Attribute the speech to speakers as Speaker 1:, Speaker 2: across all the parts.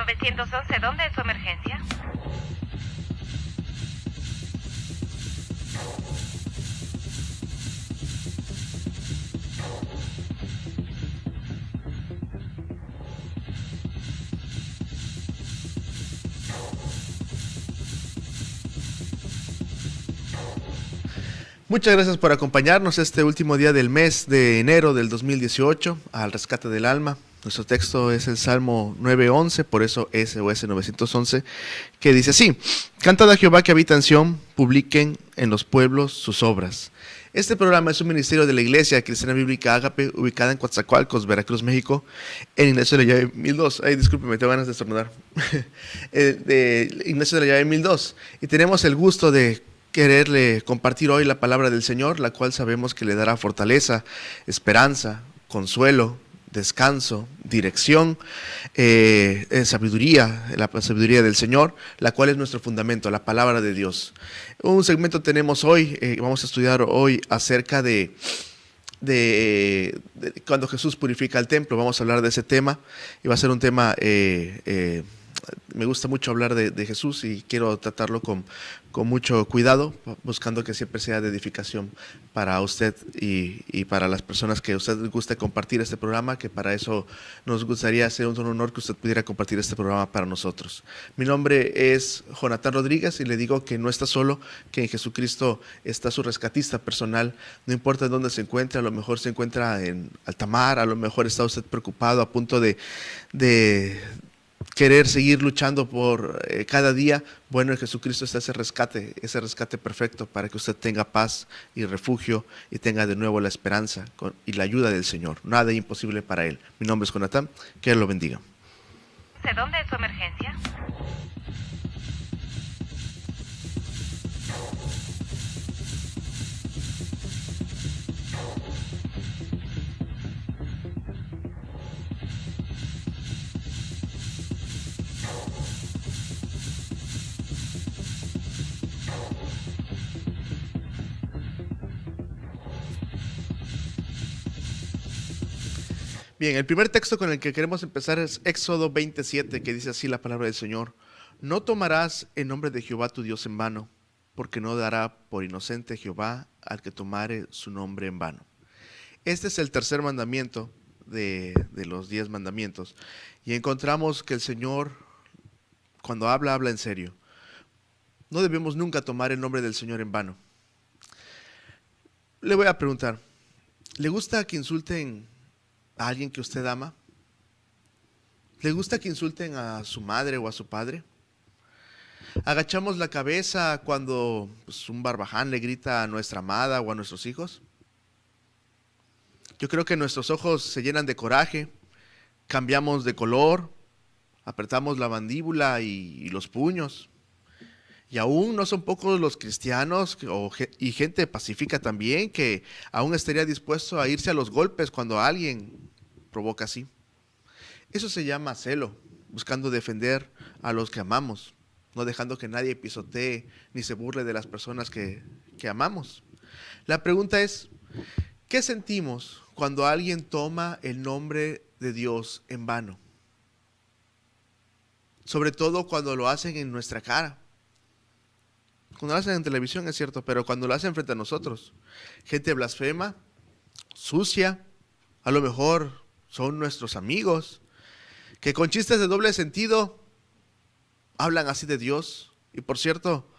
Speaker 1: 911, ¿dónde es su emergencia?
Speaker 2: Muchas gracias por acompañarnos este último día del mes de enero del 2018 al rescate del alma. Nuestro texto es el Salmo 9:11, por eso SOS 911, que dice así: Cantad a Jehová que habita en Sión, publiquen en los pueblos sus obras. Este programa es un ministerio de la Iglesia Cristiana Bíblica Ágape, ubicada en Coatzacoalcos, Veracruz, México, en Ignacio de la Llave 1002. Ay, discúlpeme, tengo ganas de estornudar. De Ignacio de la Llave 1002. Y tenemos el gusto de quererle compartir hoy la palabra del Señor, la cual sabemos que le dará fortaleza, esperanza, consuelo, descanso, dirección, sabiduría, la sabiduría del Señor, la cual es nuestro fundamento, la palabra de Dios. Un segmento tenemos hoy, vamos a estudiar hoy acerca de cuando Jesús purifica el templo. Vamos a hablar de ese tema y va a ser un tema, me gusta mucho hablar de Jesús y quiero tratarlo con mucho cuidado, buscando que siempre sea de edificación para usted y para las personas que a usted le guste compartir este programa, que para eso nos gustaría ser un honor que usted pudiera compartir este programa para nosotros. Mi nombre es Jonathan Rodríguez y le digo que no está solo, que en Jesucristo está su rescatista personal. No importa dónde se encuentre, a lo mejor se encuentra en alta mar, a lo mejor está usted preocupado a punto de querer seguir luchando por cada día. Bueno, en Jesucristo está ese rescate perfecto para que usted tenga paz y refugio y tenga de nuevo la esperanza y la ayuda del Señor. Nada es imposible para Él. Mi nombre es Jonathan, que Él lo bendiga.
Speaker 1: ¿Dónde es su emergencia?
Speaker 2: Bien, el primer texto con el que queremos empezar es Éxodo 27, que dice así la palabra del Señor: No tomarás el nombre de Jehová tu Dios en vano, porque no dará por inocente Jehová al que tomare su nombre en vano. Este es el tercer mandamiento de los 10 mandamientos. Y encontramos que el Señor, cuando habla en serio. No debemos nunca tomar el nombre del Señor en vano. Le voy a preguntar, ¿le gusta que insulten a alguien que usted ama? ¿Le gusta que insulten a su madre o a su padre? ¿Agachamos la cabeza cuando un barbaján le grita a nuestra amada o a nuestros hijos? Yo creo que nuestros ojos se llenan de coraje, cambiamos de color, apretamos la mandíbula y los puños. Y aún no son pocos los cristianos y gente pacífica también que aún estaría dispuesto a irse a los golpes cuando alguien provoca así. Eso se llama celo, buscando defender a los que amamos, no dejando que nadie pisotee ni se burle de las personas que amamos. La pregunta es, ¿qué sentimos cuando alguien toma el nombre de Dios en vano? Sobre todo cuando lo hacen en nuestra cara. Cuando lo hacen en televisión es cierto, pero cuando lo hacen frente a nosotros. Gente blasfema, sucia, a lo mejor son nuestros amigos, que con chistes de doble sentido hablan así de Dios. Y por cierto,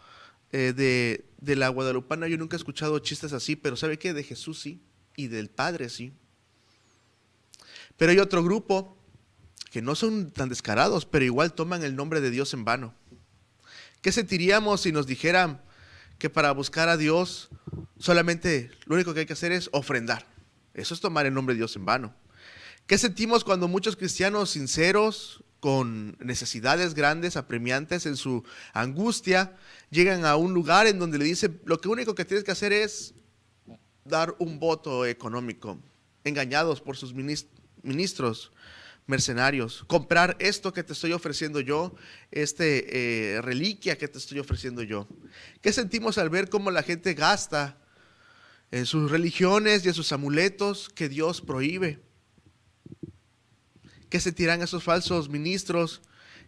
Speaker 2: de la guadalupana yo nunca he escuchado chistes así, pero ¿sabe qué? De Jesús sí, y del Padre sí. Pero hay otro grupo que no son tan descarados, pero igual toman el nombre de Dios en vano. ¿Qué sentiríamos si nos dijeran que para buscar a Dios solamente lo único que hay que hacer es ofrendar? Eso es tomar el nombre de Dios en vano. ¿Qué sentimos cuando muchos cristianos sinceros, con necesidades grandes, apremiantes en su angustia, llegan a un lugar en donde le dicen lo que único que tienes que hacer es dar un voto económico, engañados por sus ministros mercenarios, comprar esto que te estoy ofreciendo yo, reliquia que te estoy ofreciendo yo? ¿Qué sentimos al ver cómo la gente gasta en sus religiones y en sus amuletos que Dios prohíbe? ¿Qué sentirán esos falsos ministros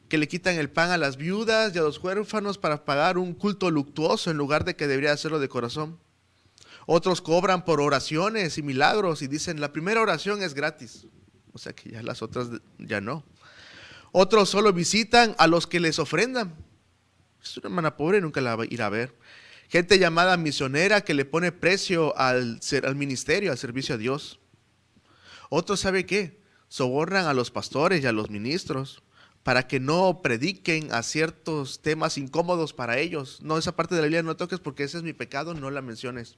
Speaker 2: que le quitan el pan a las viudas y a los huérfanos para pagar un culto luctuoso en lugar de que debería hacerlo de corazón. Otros cobran por oraciones y milagros y dicen, la primera oración es gratis. O sea que ya las otras ya no. Otros solo visitan a los que les ofrendan. Es una hermana pobre, nunca la va a ir a ver. Gente llamada misionera que le pone precio al ministerio, al servicio a Dios. Otros, ¿sabe qué? Sobornan a los pastores y a los ministros para que no prediquen a ciertos temas incómodos para ellos. No, esa parte de la Biblia no toques porque ese es mi pecado, no la menciones.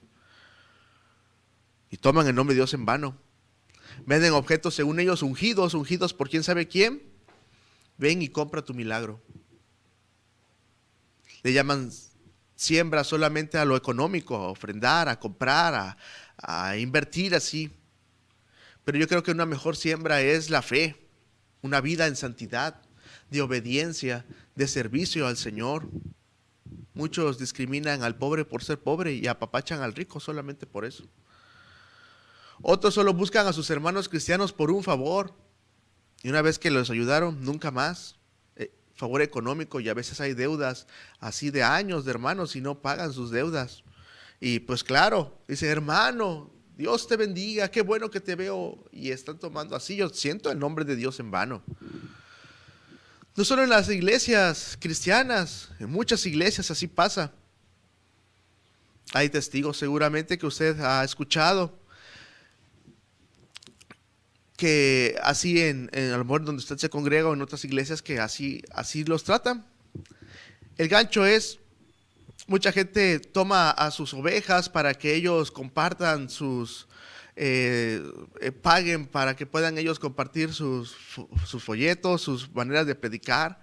Speaker 2: Y toman el nombre de Dios en vano. Venden objetos según ellos ungidos por quién sabe quién. Ven y compra tu milagro. Le llaman siembra solamente a lo económico, a ofrendar, a comprar, a invertir así. Pero yo creo que una mejor siembra es la fe, una vida en santidad, de obediencia, de servicio al Señor. Muchos discriminan al pobre por ser pobre y apapachan al rico solamente por eso. Otros solo buscan a sus hermanos cristianos por un favor y una vez que los ayudaron, nunca más. Favor económico, y a veces hay deudas así de años de hermanos y no pagan sus deudas. Y pues claro, dice, hermano, Dios te bendiga, qué bueno que te veo, y están tomando así. Yo siento el nombre de Dios en vano. No solo en las iglesias cristianas, en muchas iglesias así pasa. Hay testigos seguramente que usted ha escuchado que así en a lo mejor donde usted se congrega o en otras iglesias que así los tratan. El gancho es, mucha gente toma a sus ovejas para que ellos compartan paguen para que puedan ellos compartir sus folletos, sus maneras de predicar.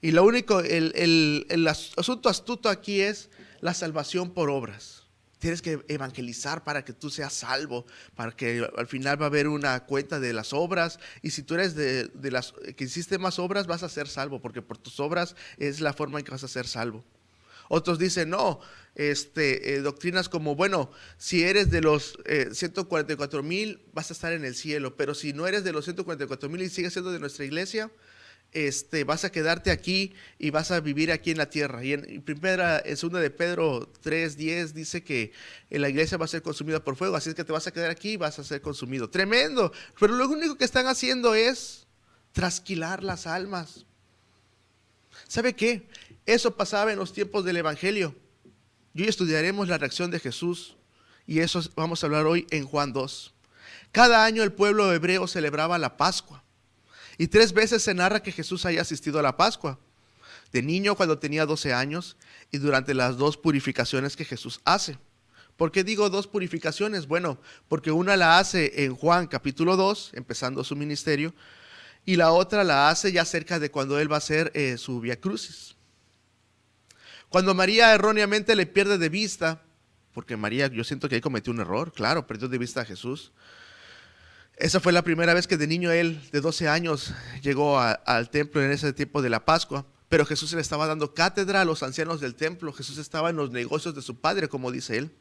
Speaker 2: Y lo único, el asunto astuto aquí es la salvación por obras. Tienes que evangelizar para que tú seas salvo, para que al final va a haber una cuenta de las obras, y si tú eres de las que hiciste más obras, vas a ser salvo, porque por tus obras es la forma en que vas a ser salvo. Otros dicen, no, doctrinas como, bueno, si eres de los 144,000, vas a estar en el cielo, pero si no eres de los 144,000 y sigues siendo de nuestra iglesia, vas a quedarte aquí y vas a vivir aquí en la tierra. Y en segunda de Pedro 3:10 dice que la iglesia va a ser consumida por fuego, así es que te vas a quedar aquí y vas a ser consumido. Tremendo, pero lo único que están haciendo es trasquilar las almas. ¿Sabe qué? Eso pasaba en los tiempos del evangelio. Y hoy estudiaremos la reacción de Jesús, y eso vamos a hablar hoy en Juan 2. Cada año el pueblo hebreo celebraba la Pascua. Y 3 veces se narra que Jesús haya asistido a la Pascua. De niño cuando tenía 12 años y durante las 2 purificaciones que Jesús hace. ¿Por qué digo 2 purificaciones? Bueno, porque una la hace en Juan capítulo 2, empezando su ministerio, y la otra la hace ya cerca de cuando él va a hacer su Vía Crucis. Cuando María erróneamente le pierde de vista, porque María, yo siento que ahí cometió un error, claro, perdió de vista a Jesús. Esa fue la primera vez que de niño él, de 12 años, llegó al templo en ese tiempo de la Pascua. Pero Jesús le estaba dando cátedra a los ancianos del templo. Jesús estaba en los negocios de su padre, como dice él.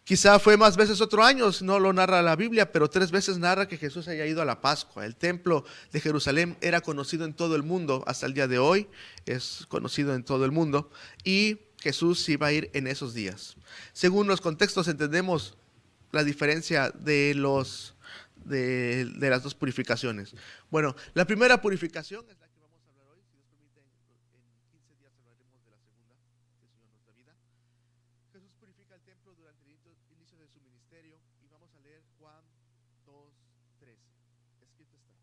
Speaker 2: Quizá fue más veces otro año, no lo narra la Biblia, pero 3 veces narra que Jesús haya ido a la Pascua. El templo de Jerusalén era conocido en todo el mundo, hasta el día de hoy es conocido en todo el mundo. Y Jesús iba a ir en esos días. Según los contextos entendemos la diferencia de las 2 purificaciones. Bueno, la primera purificación es la que vamos a hablar hoy. Si Dios permite, en 15 días hablaremos de la segunda, si el Señor nos da vida. Jesús purifica el templo durante el inicio de su ministerio, y vamos a leer Juan 2:13. Escrito está: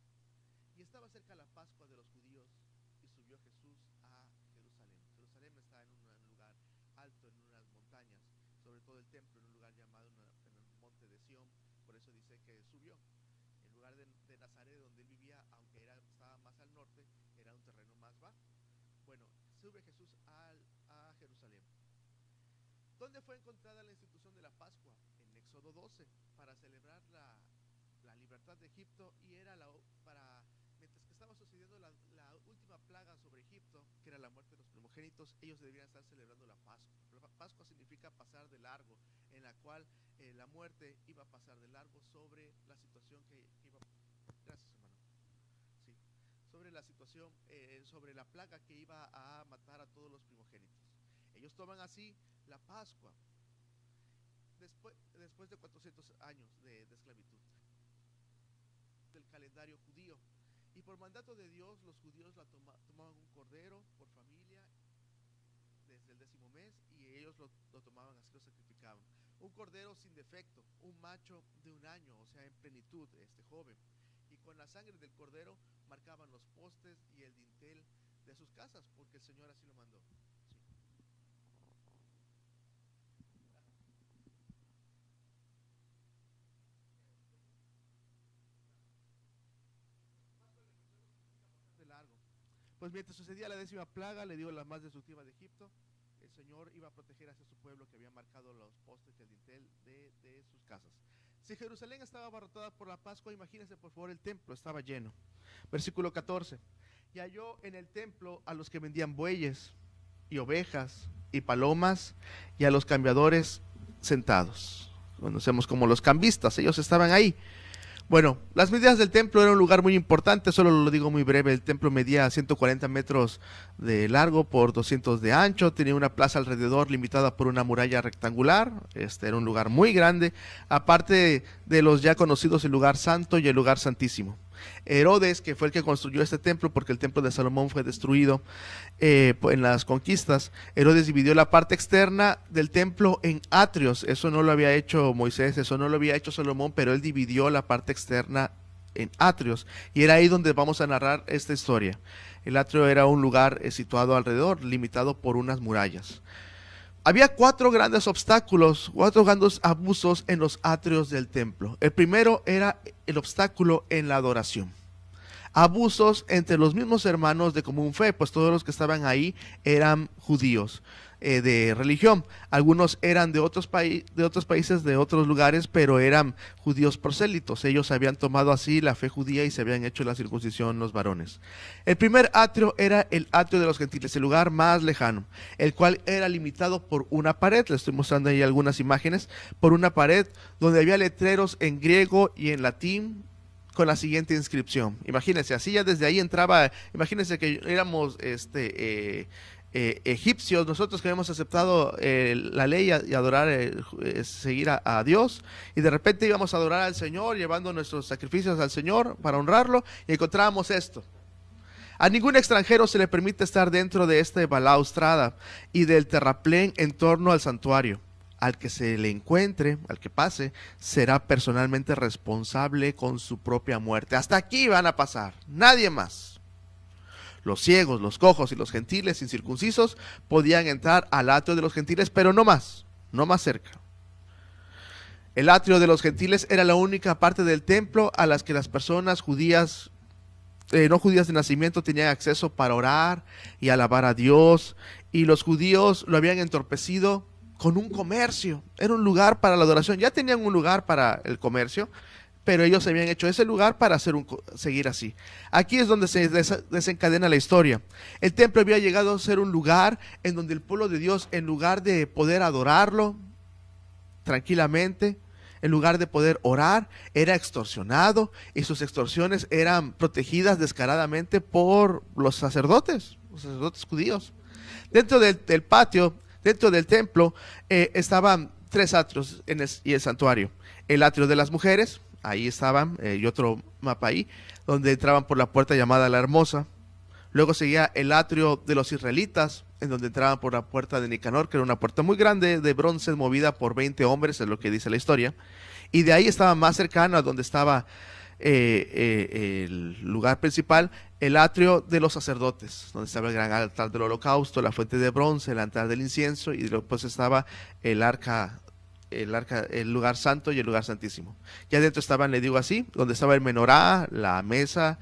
Speaker 2: y estaba cerca la Pascua de los judíos, y subió Jesús a Jerusalén. Jerusalén está en un lugar alto, en unas montañas, sobre todo el templo, en un lugar llamado en el monte de Sión. Por eso dice que subió. En lugar de Nazaret, donde él vivía, aunque estaba más al norte, era un terreno más bajo. Bueno, sube Jesús a Jerusalén. ¿Dónde fue encontrada la institución de la Pascua? En Éxodo 12, para celebrar la libertad de Egipto, y era mientras que estaba sucediendo la última plaga sobre Egipto, que era la muerte de los primogénitos, ellos debían estar celebrando la Pascua. La Pascua significa pasar de largo, en la cual la muerte iba a pasar de largo sobre la situación que iba. Gracias, hermano. Sí. sobre la situación, sobre la plaga que iba a matar a todos los primogénitos. Ellos toman así la Pascua, después de 400 años de esclavitud, del calendario judío. Y por mandato de Dios, los judíos tomaban un cordero por familia desde el 10º mes, y ellos lo tomaban así, lo sacrificaban. Un cordero sin defecto, un macho de 1 año, o sea, en plenitud, joven. Y con la sangre del cordero marcaban los postes y el dintel de sus casas, porque el Señor así lo mandó. De largo. Pues mientras sucedía la 10ª plaga, le digo la más destructiva de Egipto, el Señor iba a proteger hacia su pueblo, que había marcado los postes y el dintel de sus casas. Si Jerusalén estaba abarrotada por la Pascua, imagínense por favor, el templo estaba lleno. Versículo 14. Y halló en el templo a los que vendían bueyes y ovejas y palomas, y a los cambiadores sentados. Conocemos como los cambistas, ellos estaban ahí. Bueno, las medidas del templo era un lugar muy importante, solo lo digo muy breve. El templo medía 140 metros de largo por 200 de ancho, tenía una plaza alrededor limitada por una muralla rectangular. Era un lugar muy grande, aparte de los ya conocidos el lugar santo y el lugar santísimo. Herodes, que fue el que construyó este templo, porque el templo de Salomón fue destruido en las conquistas, Herodes dividió la parte externa del templo en atrios. Eso no lo había hecho Moisés, eso no lo había hecho Salomón, pero él dividió la parte externa en atrios, y era ahí donde vamos a narrar esta historia. El atrio era un lugar situado alrededor, limitado por unas murallas. Había 4 grandes obstáculos, 4 grandes abusos en los atrios del templo. El primero era el obstáculo en la adoración. Abusos entre los mismos hermanos de común fe, pues todos los que estaban ahí eran judíos de religión. Algunos eran de otros países, de otros lugares, pero eran judíos prosélitos. Ellos habían tomado así la fe judía y se habían hecho la circuncisión los varones. El primer atrio era el atrio de los gentiles, el lugar más lejano, el cual era limitado por una pared. Les estoy mostrando ahí algunas imágenes, por una pared donde había letreros en griego y en latín con la siguiente inscripción. Imagínense, así ya desde ahí entraba. Imagínense que éramos egipcios, nosotros que habíamos aceptado la ley y adorar, seguir a Dios, y de repente íbamos a adorar al Señor, llevando nuestros sacrificios al Señor para honrarlo, y encontrábamos esto: a ningún extranjero se le permite estar dentro de esta balaustrada y del terraplén en torno al santuario. Al que se le encuentre, al que pase, será personalmente responsable con su propia muerte. Hasta aquí van a pasar, nadie más. Los ciegos, los cojos y los gentiles incircuncisos podían entrar al atrio de los gentiles, pero no más cerca. El atrio de los gentiles era la única parte del templo a las que las personas judías, no judías de nacimiento, tenían acceso para orar y alabar a Dios, y los judíos lo habían entorpecido con un comercio. Era un lugar para la adoración, ya tenían un lugar para el comercio, pero ellos habían hecho ese lugar para seguir así. Aquí es donde se desencadena la historia. El templo había llegado a ser un lugar en donde el pueblo de Dios, en lugar de poder adorarlo tranquilamente, en lugar de poder orar, era extorsionado, y sus extorsiones eran protegidas descaradamente por los sacerdotes judíos. Dentro del patio, dentro del templo, estaban 3 atrios y el santuario. El atrio de las mujeres, ahí estaban, y otro mapa ahí, donde entraban por la puerta llamada la Hermosa. Luego seguía el atrio de los israelitas, en donde entraban por la puerta de Nicanor, que era una puerta muy grande de bronce movida por 20 hombres, es lo que dice la historia. Y de ahí estaba más cercano a donde estaba el lugar principal, el atrio de los sacerdotes, donde estaba el gran altar del holocausto, la fuente de bronce, el altar del incienso, y después estaba el lugar santo y el lugar santísimo. Ya dentro estaban, le digo así, donde estaba el menorá, la mesa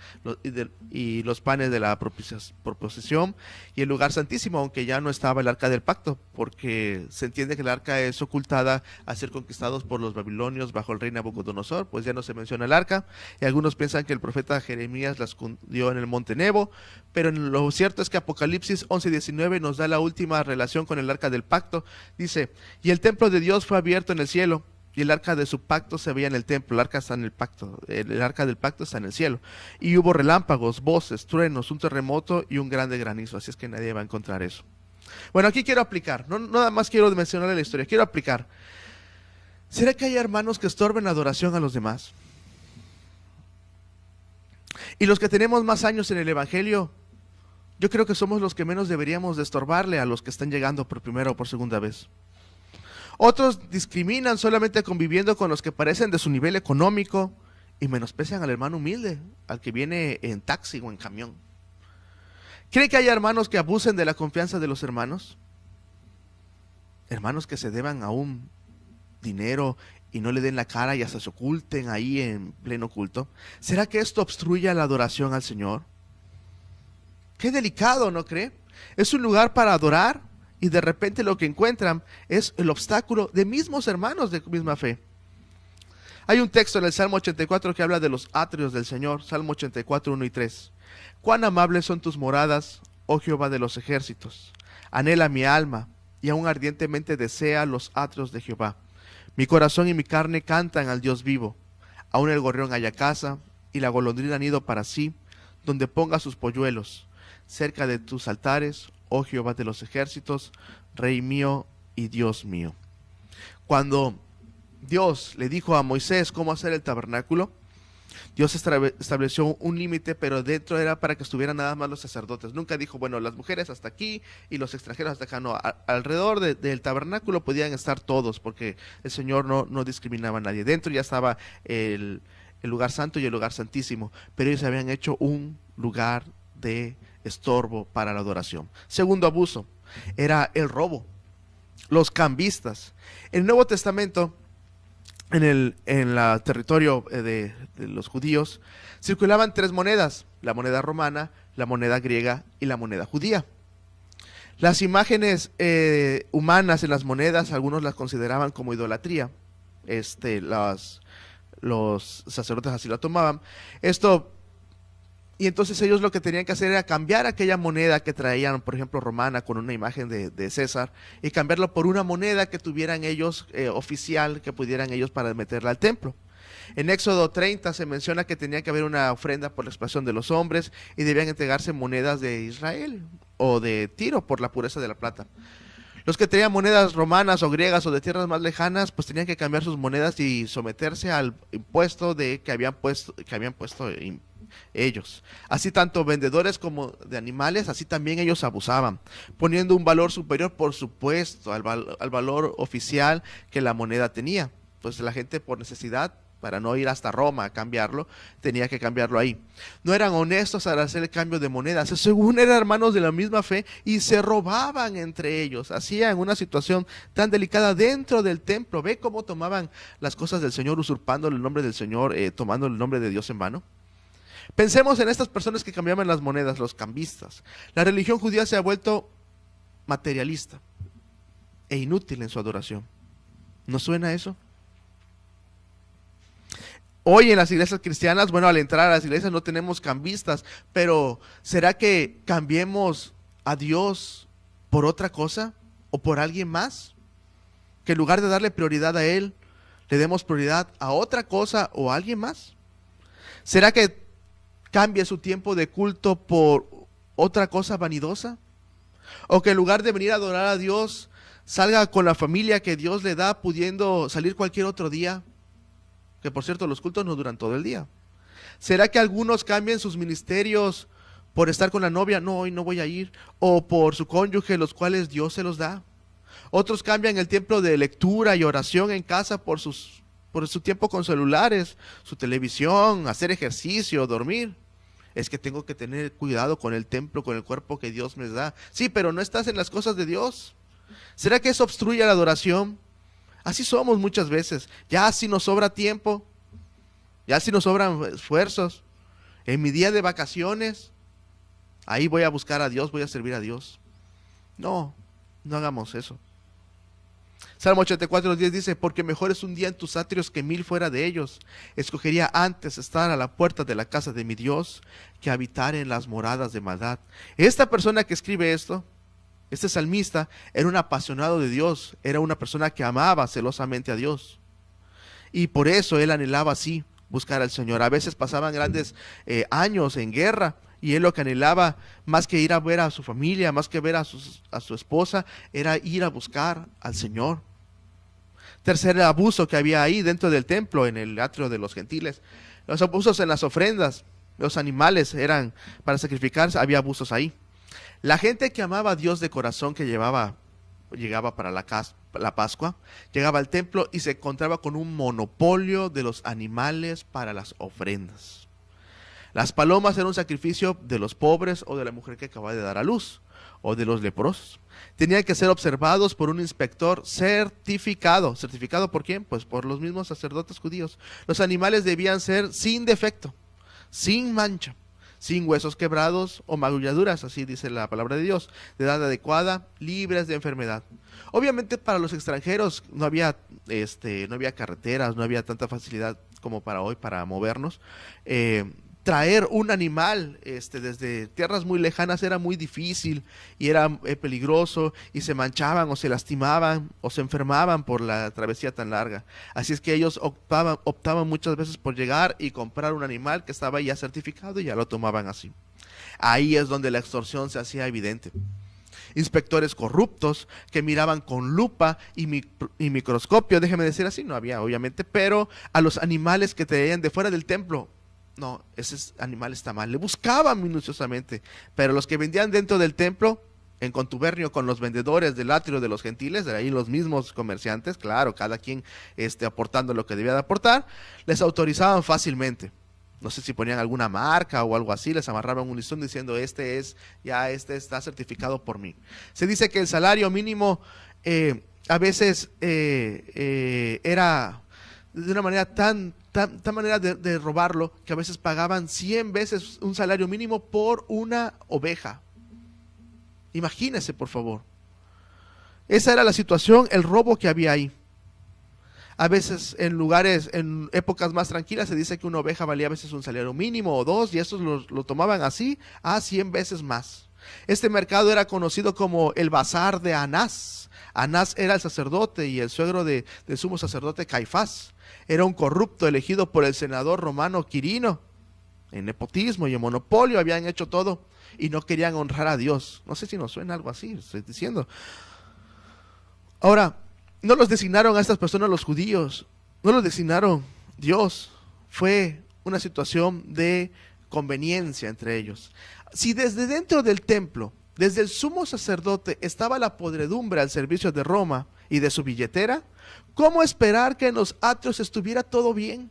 Speaker 2: y los panes de la proposición, y el lugar santísimo, aunque ya no estaba el arca del pacto, porque se entiende que el arca es ocultada a ser conquistados por los babilonios bajo el rey Nabucodonosor, pues ya no se menciona el arca, y algunos piensan que el profeta Jeremías la escondió en el monte Nebo, pero lo cierto es que Apocalipsis 11:19 nos da la última relación con el arca del pacto. Dice: y el templo de Dios fue abierto en el cielo, y el arca de su pacto se veía en el templo. El arca está en el pacto, el arca del pacto está en el cielo. Y hubo relámpagos, voces, truenos, un terremoto y un grande granizo. Así es que nadie va a encontrar eso. Bueno, aquí quiero aplicar, no nada más quiero mencionarle la historia, quiero aplicar. ¿Será que hay hermanos que estorben la adoración a los demás? Y los que tenemos más años en el evangelio, yo creo que somos los que menos deberíamos de estorbarle a los que están llegando por primera o por segunda vez. Otros discriminan solamente conviviendo con los que parecen de su nivel económico y menosprecian al hermano humilde, al que viene en taxi o en camión. ¿Cree que hay hermanos que abusen de la confianza de los hermanos? Hermanos que se deban a un dinero y no le den la cara y hasta se oculten ahí en pleno culto. ¿Será que esto obstruye la adoración al Señor? Qué delicado, ¿no cree? Es un lugar para adorar y de repente lo que encuentran es el obstáculo de mismos hermanos de misma fe. Hay un texto en el Salmo 84 que habla de los atrios del Señor. Salmo 84, 1 y 3. Cuán amables son tus moradas, oh Jehová de los ejércitos. Anhela mi alma y aún ardientemente desea los atrios de Jehová. Mi corazón y mi carne cantan al Dios vivo. Aún el gorrión halla casa y la golondrina nido para sí, donde ponga sus polluelos. Cerca de tus altares, oh Jehová de los ejércitos, Rey mío y Dios mío. Cuando Dios le dijo a Moisés cómo hacer el tabernáculo, Dios estableció un límite, pero dentro era para que estuvieran nada más los sacerdotes. Nunca dijo, bueno, las mujeres hasta aquí y los extranjeros hasta acá. No, alrededor del tabernáculo podían estar todos, porque el Señor no discriminaba a nadie. Dentro ya estaba el lugar santo y el lugar santísimo, pero ellos habían hecho un lugar de estorbo para la adoración. Segundo abuso era el robo, los cambistas. El Nuevo Testamento, en el territorio de los judíos, circulaban tres monedas: la moneda romana, la moneda griega y la moneda judía. Las imágenes humanas en las monedas, algunos las consideraban como idolatría. Los sacerdotes así lo tomaban. Y entonces ellos lo que tenían que hacer era cambiar aquella moneda que traían, por ejemplo, romana, con una imagen de César, y cambiarlo por una moneda que tuvieran ellos oficial, que pudieran ellos para meterla al templo. En Éxodo 30 se menciona que tenía que haber una ofrenda por la expiación de los hombres y debían entregarse monedas de Israel o de Tiro por la pureza de la plata. Los que tenían monedas romanas o griegas o de tierras más lejanas, pues tenían que cambiar sus monedas y someterse al impuesto que habían puesto ellos. Así tanto vendedores como de animales, así también ellos abusaban, poniendo un valor superior, por supuesto, al valor oficial que la moneda tenía. Pues la gente, por necesidad, para no ir hasta Roma a cambiarlo, tenía que cambiarlo ahí. No eran honestos al hacer el cambio de monedas, según eran hermanos de la misma fe, y se robaban entre ellos. Hacían una situación tan delicada dentro del templo. ¿Ve cómo tomaban las cosas del Señor, usurpando el nombre del Señor, tomando el nombre de Dios en vano? Pensemos en estas personas que cambiaban las monedas, los cambistas. La religión judía se ha vuelto materialista e inútil en su adoración. ¿No suena eso? Hoy en las iglesias cristianas, bueno, al entrar a las iglesias no tenemos cambistas, pero ¿será que cambiemos a Dios por otra cosa o por alguien más? Que en lugar de darle prioridad a Él, le demos prioridad a otra cosa o a alguien más. ¿Será que cambie su tiempo de culto por otra cosa vanidosa? ¿O que en lugar de venir a adorar a Dios, salga con la familia que Dios le da, pudiendo salir cualquier otro día? Que por cierto, los cultos no duran todo el día. ¿Será que algunos cambien sus ministerios por estar con la novia? No, hoy no voy a ir. O por su cónyuge, los cuales Dios se los da. Otros cambian el tiempo de lectura y oración en casa por su tiempo con celulares, su televisión, hacer ejercicio, dormir. Es que tengo que tener cuidado con el templo, con el cuerpo que Dios me da. Sí, pero no estás en las cosas de Dios. ¿Será que eso obstruye la adoración? Así somos muchas veces. Ya si nos sobra tiempo, ya si nos sobran esfuerzos, en mi día de vacaciones, ahí voy a buscar a Dios, voy a servir a Dios. No hagamos eso. Salmo 84:10 dice: porque mejor es un día en tus atrios que 1000 fuera de ellos. Escogería antes estar a la puerta de la casa de mi Dios que habitar en las moradas de maldad. Esta persona que escribe esto, este salmista, era un apasionado de Dios, era una persona que amaba celosamente a Dios. y por eso él anhelaba así buscar al Señor. A veces pasaban grandes años en guerra, y él lo que anhelaba, más que ir a ver a su familia, más que ver a su esposa, era ir a buscar al Señor. Tercer abuso que había ahí dentro del templo, en el atrio de los gentiles, los abusos en las ofrendas. Los animales eran para sacrificarse, había abusos ahí. La gente que amaba a Dios de corazón, que llegaba para la Pascua, llegaba al templo y se encontraba con un monopolio de los animales para las ofrendas. Las palomas eran un sacrificio de los pobres o de la mujer que acababa de dar a luz, o de los leprosos. Tenían que ser observados por un inspector certificado. ¿Certificado por quién? Pues por los mismos sacerdotes judíos. Los animales debían ser sin defecto, sin mancha, sin huesos quebrados o magulladuras, así dice la palabra de Dios, de edad adecuada, libres de enfermedad. Obviamente para los extranjeros no había carreteras, no había tanta facilidad como para hoy para movernos. Traer un animal desde tierras muy lejanas era muy difícil y era peligroso, y se manchaban o se lastimaban o se enfermaban por la travesía tan larga. Así es que ellos optaban muchas veces por llegar y comprar un animal que estaba ya certificado, y ya lo tomaban así. Ahí es donde la extorsión se hacía evidente. Inspectores corruptos que miraban con lupa y microscopio, déjeme decir así, no había obviamente, pero a los animales que traían de fuera del templo. No, ese animal está mal. Le buscaban minuciosamente, pero los que vendían dentro del templo, en contubernio con los vendedores del atrio de los gentiles, de ahí los mismos comerciantes, claro, cada quien aportando lo que debía de aportar, les autorizaban fácilmente. No sé si ponían alguna marca o algo así, les amarraban un listón diciendo este está certificado por mí. Se dice que el salario mínimo a veces era de una manera tan manera de robarlo, que a veces pagaban 100 veces un salario mínimo por una oveja. Imagínese, por favor. Esa era la situación, el robo que había ahí. A veces en épocas más tranquilas, se dice que una oveja valía a veces un salario mínimo o dos, y estos lo tomaban así a 100 veces más. Este mercado era conocido como el bazar de Anás. Anás era el sacerdote y el suegro del sumo sacerdote Caifás. Era un corrupto elegido por el senador romano Quirino. En nepotismo y en monopolio habían hecho todo y no querían honrar a Dios. No sé si nos suena algo así, estoy diciendo. Ahora, no los designaron a estas personas los judíos, no los designaron Dios. Fue una situación de conveniencia entre ellos. Si desde dentro del templo, desde el sumo sacerdote, estaba la podredumbre al servicio de Roma y de su billetera, ¿cómo esperar que en los atrios estuviera todo bien?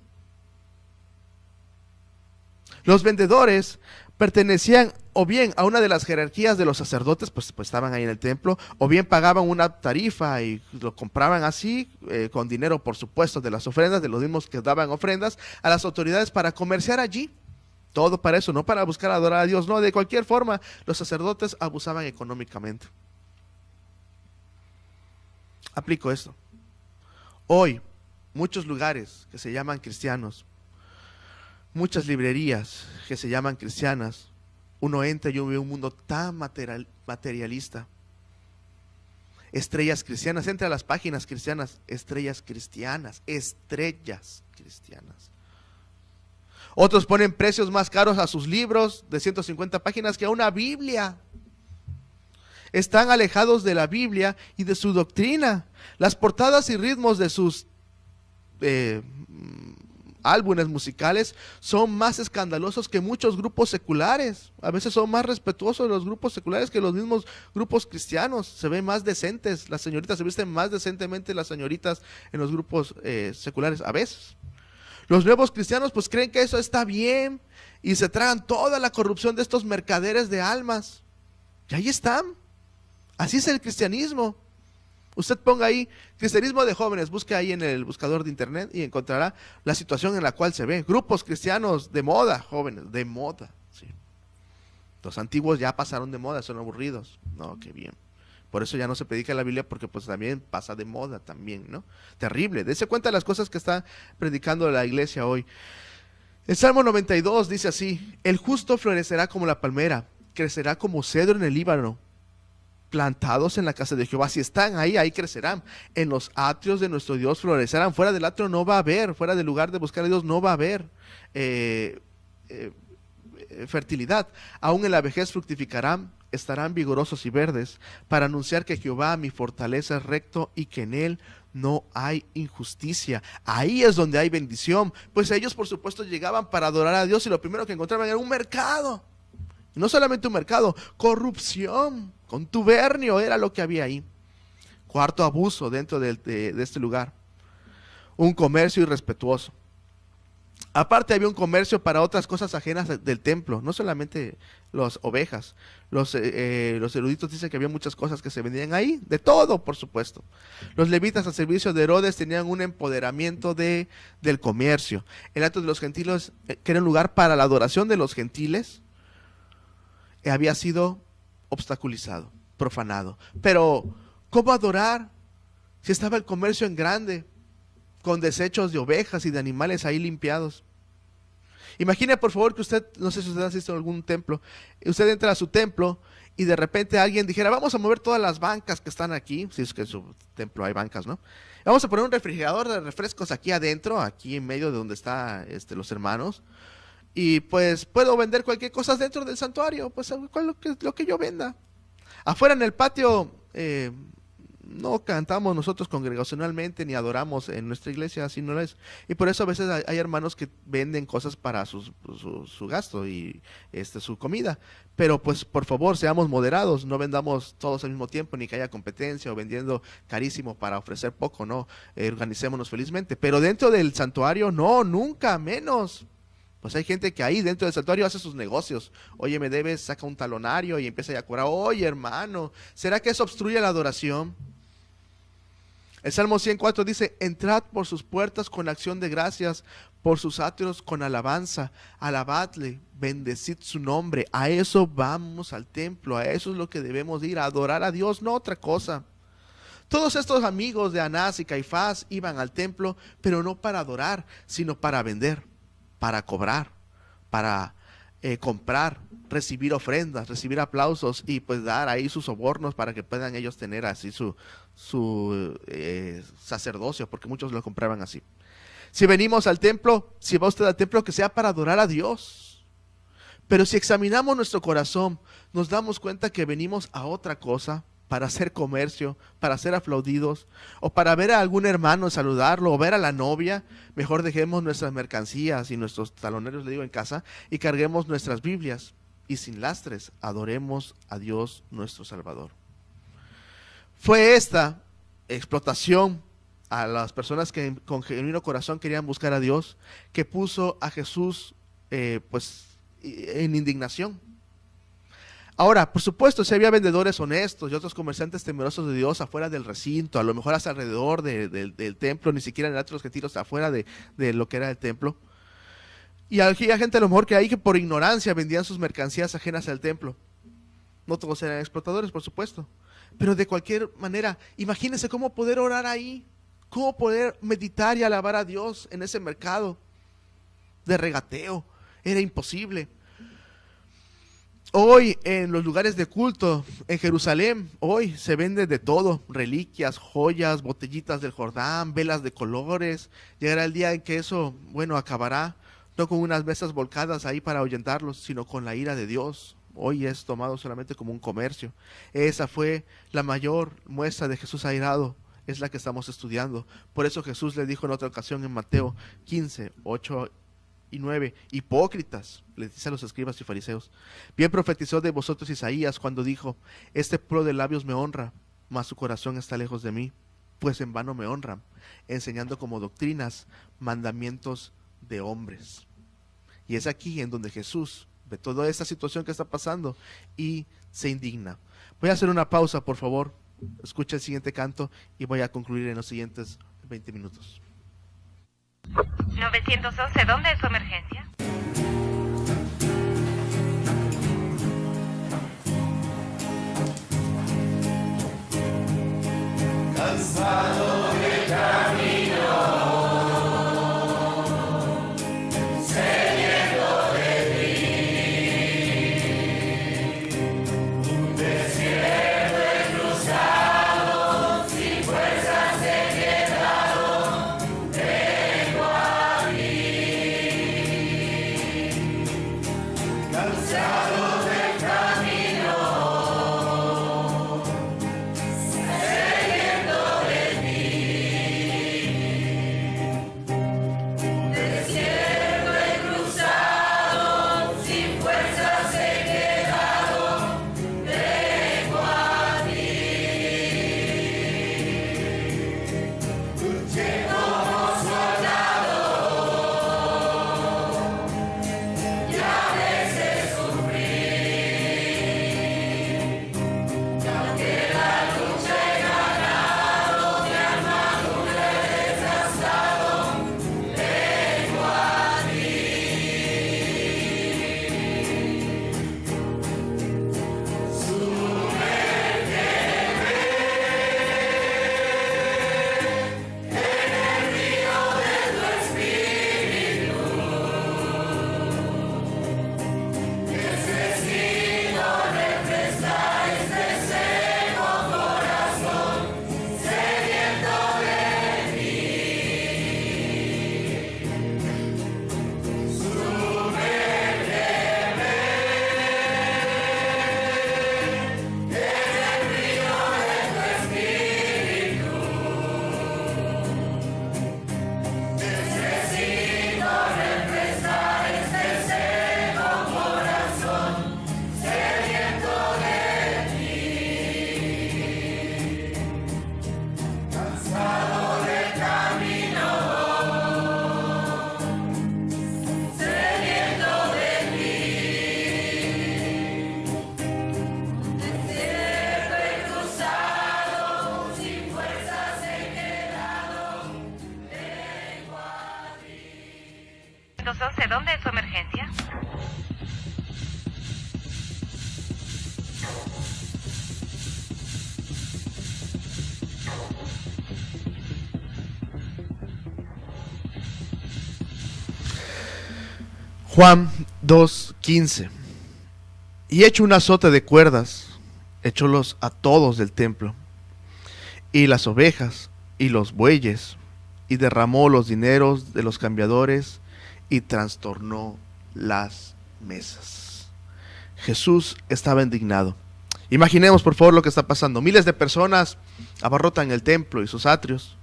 Speaker 2: Los vendedores pertenecían o bien a una de las jerarquías de los sacerdotes, pues estaban ahí en el templo, o bien pagaban una tarifa y lo compraban así, con dinero por supuesto de las ofrendas, de los mismos que daban ofrendas a las autoridades para comerciar allí. Todo para eso, no para buscar adorar a Dios, no, de cualquier forma, los sacerdotes abusaban económicamente. Aplico esto. Hoy, muchos lugares que se llaman cristianos, muchas librerías que se llaman cristianas, uno entra y uno ve un mundo tan materialista. Estrellas cristianas, entra a las páginas cristianas, estrellas cristianas. Otros ponen precios más caros a sus libros de 150 páginas que a una Biblia. Están alejados de la Biblia y de su doctrina. Las portadas y ritmos de sus álbumes musicales son más escandalosos que muchos grupos seculares. A veces son más respetuosos los grupos seculares que los mismos grupos cristianos. Se ven más decentes, las señoritas se visten más decentemente, las señoritas en los grupos seculares a veces. Los nuevos cristianos pues creen que eso está bien y se tragan toda la corrupción de estos mercaderes de almas. Y ahí están. Así es el cristianismo. Usted ponga ahí cristianismo de jóvenes, busque ahí en el buscador de internet y encontrará la situación en la cual se ve. Grupos cristianos de moda, jóvenes, de moda. Sí. Los antiguos ya pasaron de moda, son aburridos. No, qué bien. Por eso ya no se predica la Biblia, porque pues también pasa de moda también, ¿no? Terrible. Dese cuenta de las cosas que está predicando la iglesia hoy. El Salmo 92 dice así: el justo florecerá como la palmera, crecerá como cedro en el Líbano. plantados en la casa de Jehová. Si están ahí, ahí crecerán. En los atrios de nuestro Dios florecerán. Fuera del atrio no va a haber, fuera del lugar de buscar a Dios no va a haber fertilidad. Aún en la vejez fructificarán, estarán vigorosos y verdes, para anunciar que Jehová mi fortaleza es recto y que en él no hay injusticia. Ahí es donde hay bendición. Pues ellos por supuesto llegaban para adorar a Dios y lo primero que encontraban era un mercado. Y no solamente un mercado, corrupción, contubernio era lo que había ahí. Cuarto, abuso dentro de este lugar. Un comercio irrespetuoso. Aparte había un comercio para otras cosas ajenas del templo, no solamente las ovejas. Los eruditos dicen que había muchas cosas que se vendían ahí, de todo por supuesto. Los levitas al servicio de Herodes tenían un empoderamiento del comercio. El atrio de los gentiles, que era un lugar para la adoración de los gentiles, había sido obstaculizado, profanado. Pero, ¿cómo adorar si estaba el comercio en grande, con desechos de ovejas y de animales ahí limpiados? Imagine por favor que usted, no sé si usted ha asistido a algún templo, usted entra a su templo y de repente alguien dijera, vamos a mover todas las bancas que están aquí, si es que en su templo hay bancas, ¿no? Vamos a poner un refrigerador de refrescos aquí adentro, aquí en medio de donde están los hermanos, y pues puedo vender cualquier cosa dentro del santuario, pues lo que yo venda. Afuera en el patio, no cantamos nosotros congregacionalmente ni adoramos en nuestra iglesia, así no es. Y por eso a veces hay hermanos que venden cosas para su gasto y su comida. Pero pues por favor seamos moderados, no vendamos todos al mismo tiempo, ni que haya competencia o vendiendo carísimo para ofrecer poco, no. Organicémonos felizmente. Pero dentro del santuario no, nunca, menos. Pues hay gente que ahí dentro del santuario hace sus negocios. Oye, me debes, saca un talonario y empieza a cobrar. Oye, hermano, ¿será que eso obstruye la adoración? El Salmo 104 dice, entrad por sus puertas con acción de gracias, por sus atrios con alabanza, alabadle, bendecid su nombre. A eso vamos al templo, a eso es lo que debemos ir, a adorar a Dios, no otra cosa. Todos estos amigos de Anás y Caifás iban al templo, pero no para adorar, sino para vender, para cobrar, para comprar, recibir ofrendas, recibir aplausos y pues dar ahí sus sobornos para que puedan ellos tener así su sacerdocio, porque muchos lo compraban así. Si venimos al templo, si va usted al templo, que sea para adorar a Dios. Pero si examinamos nuestro corazón, nos damos cuenta que venimos a otra cosa, para hacer comercio, para ser aplaudidos, o para ver a algún hermano, saludarlo, o ver a la novia. Mejor dejemos nuestras mercancías y nuestros taloneros, le digo, en casa, y carguemos nuestras Biblias, y sin lastres adoremos a Dios nuestro Salvador. Fue esta explotación a las personas que con genuino corazón querían buscar a Dios, que puso a Jesús en indignación. Ahora, por supuesto, si había vendedores honestos y otros comerciantes temerosos de Dios afuera del recinto, a lo mejor hasta alrededor del templo, ni siquiera en el atrio de los gentiles, afuera de lo que era el templo. Y había gente a lo mejor que ahí que por ignorancia vendían sus mercancías ajenas al templo. No todos eran explotadores, por supuesto. Pero de cualquier manera, imagínense cómo poder orar ahí, cómo poder meditar y alabar a Dios en ese mercado de regateo. Era imposible. Hoy en los lugares de culto en Jerusalén, hoy se vende de todo, reliquias, joyas, botellitas del Jordán, velas de colores. Llegará el día en que eso, acabará, no con unas mesas volcadas ahí para ahuyentarlos, sino con la ira de Dios. Hoy es tomado solamente como un comercio. Esa fue la mayor muestra de Jesús airado, es la que estamos estudiando. Por eso Jesús le dijo en otra ocasión en Mateo 15, 8 y 9, hipócritas, les dice a los escribas y fariseos, bien profetizó de vosotros Isaías cuando dijo, este pueblo de labios me honra, mas su corazón está lejos de mí, pues en vano me honran, enseñando como doctrinas mandamientos de hombres. Y es aquí en donde Jesús ve toda esta situación que está pasando y se indigna. Voy a hacer una pausa, por favor, escucha el siguiente canto y voy a concluir en los siguientes 20 minutos.
Speaker 1: 911, ¿dónde es su emergencia?
Speaker 3: Cansado del camino, sediento de ti, un desierto
Speaker 1: 911, ¿dónde es su emergencia?
Speaker 2: Juan 2:15. Y hecho un azote de cuerdas, echólos a todos del templo, y las ovejas, y los bueyes, y derramó los dineros de los cambiadores, y trastornó las mesas. Jesús estaba indignado. Imaginemos por favor lo que está pasando. Miles de personas abarrotan el templo y sus atrios.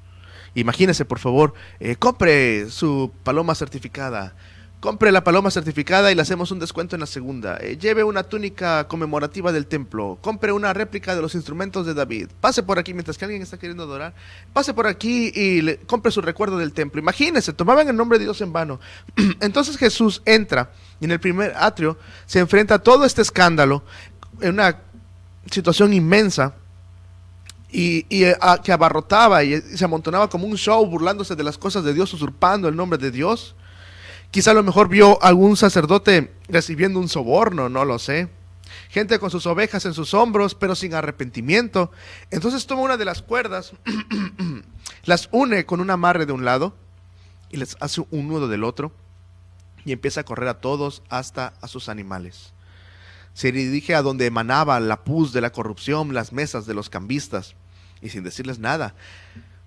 Speaker 2: Imagínese por favor, compre su paloma certificada. Compre la paloma certificada y le hacemos un descuento en la segunda. Lleve una túnica conmemorativa del templo. Compre una réplica de los instrumentos de David. Pase por aquí mientras que alguien está queriendo adorar. Pase por aquí y compre su recuerdo del templo. Imagínense, tomaban el nombre de Dios en vano. Entonces Jesús entra y en el primer atrio se enfrenta a todo este escándalo en una situación inmensa y que abarrotaba y se amontonaba como un show burlándose de las cosas de Dios, usurpando el nombre de Dios. Quizá a lo mejor vio algún sacerdote recibiendo un soborno, no lo sé. Gente con sus ovejas en sus hombros, pero sin arrepentimiento. Entonces toma una de las cuerdas, las une con un amarre de un lado y les hace un nudo del otro y empieza a correr a todos hasta a sus animales. Se dirige a donde emanaba la pus de la corrupción, las mesas de los cambistas, y sin decirles nada,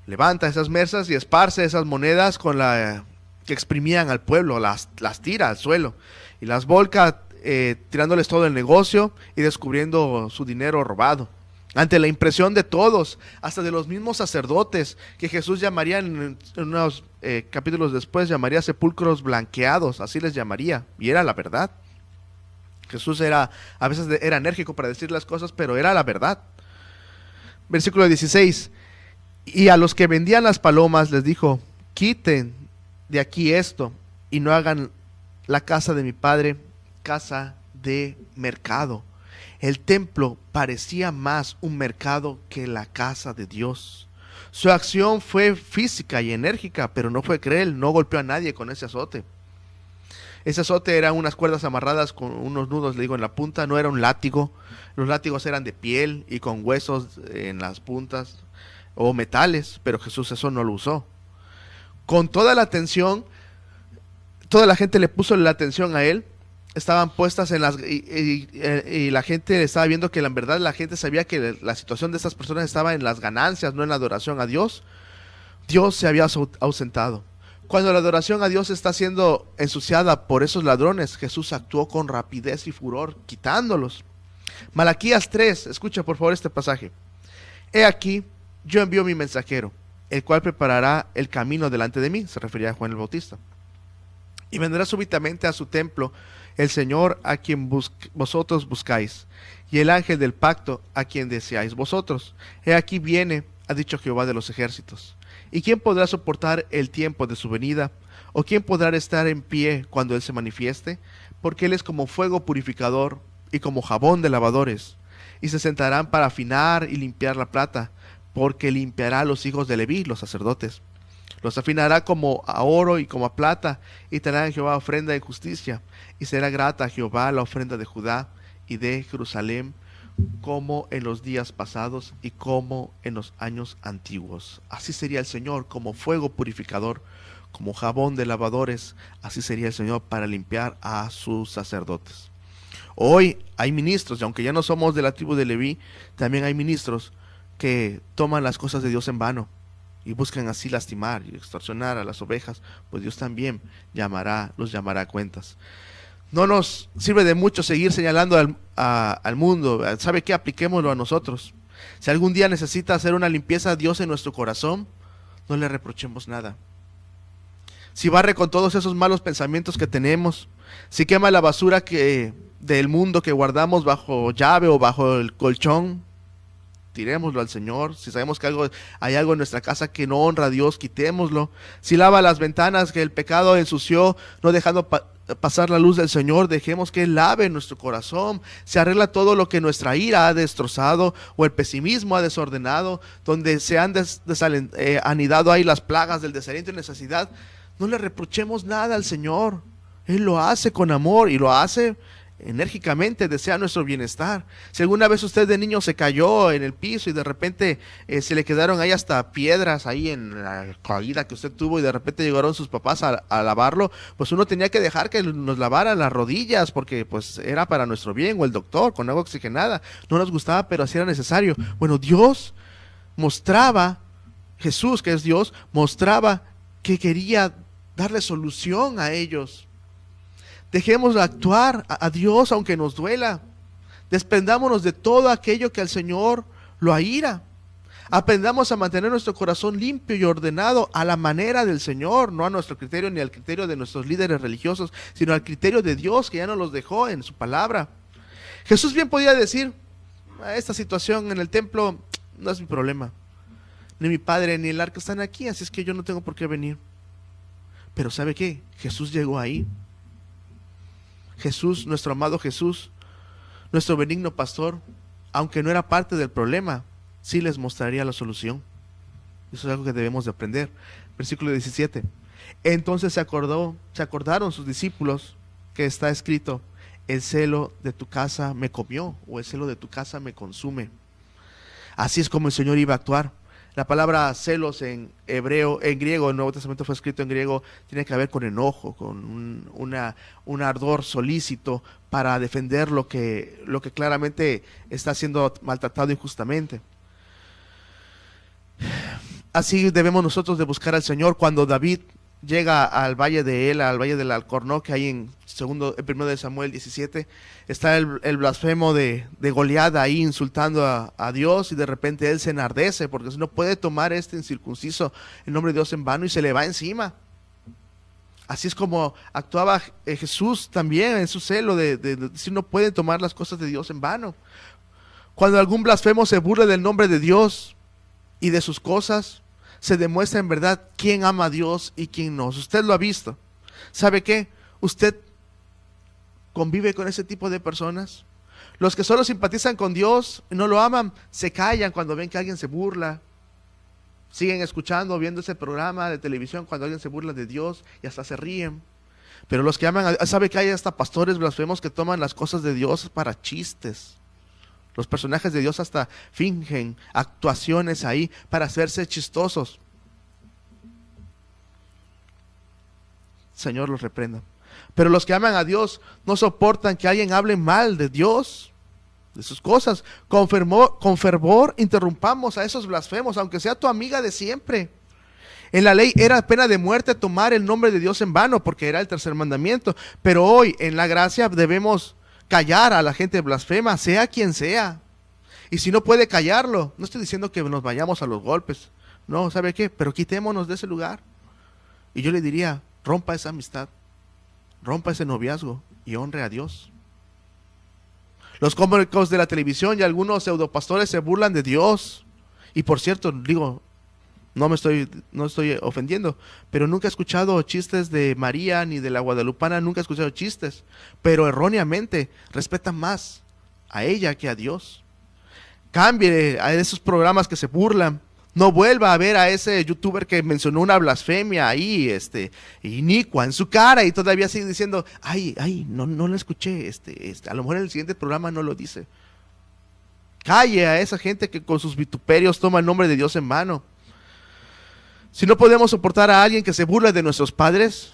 Speaker 2: levanta esas mesas y esparce esas monedas con la que exprimían al pueblo, las tira al suelo y las volca, tirándoles todo el negocio y descubriendo su dinero robado. Ante la impresión de todos, hasta de los mismos sacerdotes, que Jesús llamaría en unos capítulos después, llamaría sepulcros blanqueados, así les llamaría, y era la verdad. Jesús a veces era enérgico para decir las cosas, pero era la verdad. Versículo 16, y a los que vendían las palomas les dijo, quiten de aquí esto y no hagan la casa de mi padre casa de mercado. El templo parecía más un mercado que la casa de Dios. Su acción fue física y enérgica, pero no fue cruel, no golpeó a nadie con ese azote. Ese azote eran unas cuerdas amarradas con unos nudos, le digo, en la punta, no era un látigo. Los látigos eran de piel y con huesos en las puntas o metales, pero Jesús eso no lo usó. Con toda la atención, toda la gente le puso la atención a él, estaban puestas en las y la gente estaba viendo que en verdad la gente sabía que la situación de estas personas estaba en las ganancias, no en la adoración a Dios. Dios se había ausentado. Cuando la adoración a Dios está siendo ensuciada por esos ladrones, Jesús actuó con rapidez y furor, quitándolos. Malaquías 3, escucha por favor este pasaje. He aquí, yo envío mi mensajero, el cual preparará el camino delante de mí, se refería a Juan el Bautista. Y vendrá súbitamente a su templo el Señor a quien vosotros buscáis, y el ángel del pacto a quien deseáis vosotros. He aquí viene, ha dicho Jehová de los ejércitos. ¿Y quién podrá soportar el tiempo de su venida? ¿O quién podrá estar en pie cuando Él se manifieste? Porque Él es como fuego purificador y como jabón de lavadores. Y se sentarán para afinar y limpiar la plata, porque limpiará a los hijos de Leví, los sacerdotes. Los afinará como a oro y como a plata, y traerán a Jehová ofrenda de justicia. Y será grata a Jehová la ofrenda de Judá y de Jerusalén, como en los días pasados y como en los años antiguos. Así sería el Señor como fuego purificador, como jabón de lavadores. Así sería el Señor para limpiar a sus sacerdotes. Hoy hay ministros, y aunque ya no somos de la tribu de Leví, también hay ministros que toman las cosas de Dios en vano y buscan así lastimar y extorsionar a las ovejas, pues Dios también los llamará a cuentas. No nos sirve de mucho seguir señalando al mundo. ¿Sabe qué? Apliquémoslo a nosotros. Si algún día necesita hacer una limpieza a Dios en nuestro corazón, no le reprochemos nada. Si barre con todos esos malos pensamientos que tenemos, si quema la basura del mundo que guardamos bajo llave o bajo el colchón, tirémoslo al Señor. Si sabemos que hay algo en nuestra casa que no honra a Dios, quitémoslo. Si lava las ventanas que el pecado ensució, no dejando pasar la luz del Señor, dejemos que Él lave nuestro corazón. Se arregla todo lo que nuestra ira ha destrozado o el pesimismo ha desordenado, donde se han anidado ahí las plagas del desaliento y necesidad. No le reprochemos nada al Señor. Él lo hace con amor y lo hace enérgicamente, desea nuestro bienestar. Si alguna vez usted de niño se cayó en el piso y de repente se le quedaron ahí hasta piedras ahí en la caída que usted tuvo y de repente llegaron sus papás a lavarlo, pues uno tenía que dejar que nos lavaran las rodillas porque pues era para nuestro bien, o el doctor con agua oxigenada. No nos gustaba, pero así era necesario. Bueno, Dios mostraba, Jesús, que es Dios, mostraba que quería darle solución a ellos. Dejemos de actuar a Dios aunque nos duela. Desprendámonos de todo aquello que al Señor lo aira. Aprendamos a mantener nuestro corazón limpio y ordenado a la manera del Señor, no a nuestro criterio ni al criterio de nuestros líderes religiosos, sino al criterio de Dios, que ya nos los dejó en su palabra. Jesús bien podía decir: esta situación en el templo no es mi problema. Ni mi padre ni el arca están aquí, así es que yo no tengo por qué venir. Pero ¿sabe qué? Jesús llegó ahí. Jesús, nuestro amado Jesús, nuestro benigno pastor, aunque no era parte del problema, sí les mostraría la solución. Eso es algo que debemos de aprender. Versículo 17. Entonces se acordaron sus discípulos que está escrito: el celo de tu casa me comió, o el celo de tu casa me consume. Así es como el Señor iba a actuar. La palabra celos en hebreo, en griego, el Nuevo Testamento fue escrito en griego, tiene que ver con enojo, con un ardor solícito para defender lo que claramente está siendo maltratado injustamente. Así debemos nosotros de buscar al Señor. Cuando David llega al valle de Ela, al valle del Alcornoque, ahí en 1 de Samuel 17, está el blasfemo de Goliat ahí insultando a Dios, y de repente él se enardece porque no puede tomar este incircunciso el nombre de Dios en vano y se le va encima. Así es como actuaba Jesús también en su celo de decir: no pueden tomar las cosas de Dios en vano. Cuando algún blasfemo se burla del nombre de Dios y de sus cosas, se demuestra en verdad quién ama a Dios y quién no. Usted lo ha visto. ¿Sabe qué? Usted convive con ese tipo de personas. Los que solo simpatizan con Dios y no lo aman, se callan cuando ven que alguien se burla. Siguen escuchando, viendo ese programa de televisión cuando alguien se burla de Dios y hasta se ríen. Pero los que aman, ¿sabe que hay hasta pastores blasfemos que toman las cosas de Dios para chistes? Los personajes de Dios hasta fingen actuaciones ahí para hacerse chistosos. Señor los reprenda. Pero los que aman a Dios no soportan que alguien hable mal de Dios, de sus cosas. Con fervor interrumpamos a esos blasfemos, aunque sea tu amiga de siempre. En la ley era pena de muerte tomar el nombre de Dios en vano, porque era el tercer mandamiento. Pero hoy en la gracia debemos callar a la gente blasfema, sea quien sea. Y si no puede callarlo, no estoy diciendo que nos vayamos a los golpes. No, ¿sabe qué? Pero quitémonos de ese lugar. Y yo le diría: rompa esa amistad, rompa ese noviazgo y honre a Dios. Los cómicos de la televisión y algunos pseudopastores se burlan de Dios. Y por cierto, digo, no estoy ofendiendo, pero nunca he escuchado chistes de María ni de la Guadalupana, nunca he escuchado chistes, pero erróneamente respetan más a ella que a Dios. Cambie a esos programas que se burlan. No vuelva a ver a ese youtuber que mencionó una blasfemia ahí, inicua en su cara, y todavía sigue diciendo: no lo escuché, a lo mejor en el siguiente programa no lo dice. Calle a esa gente que con sus vituperios toma el nombre de Dios en vano. Si no podemos soportar a alguien que se burla de nuestros padres,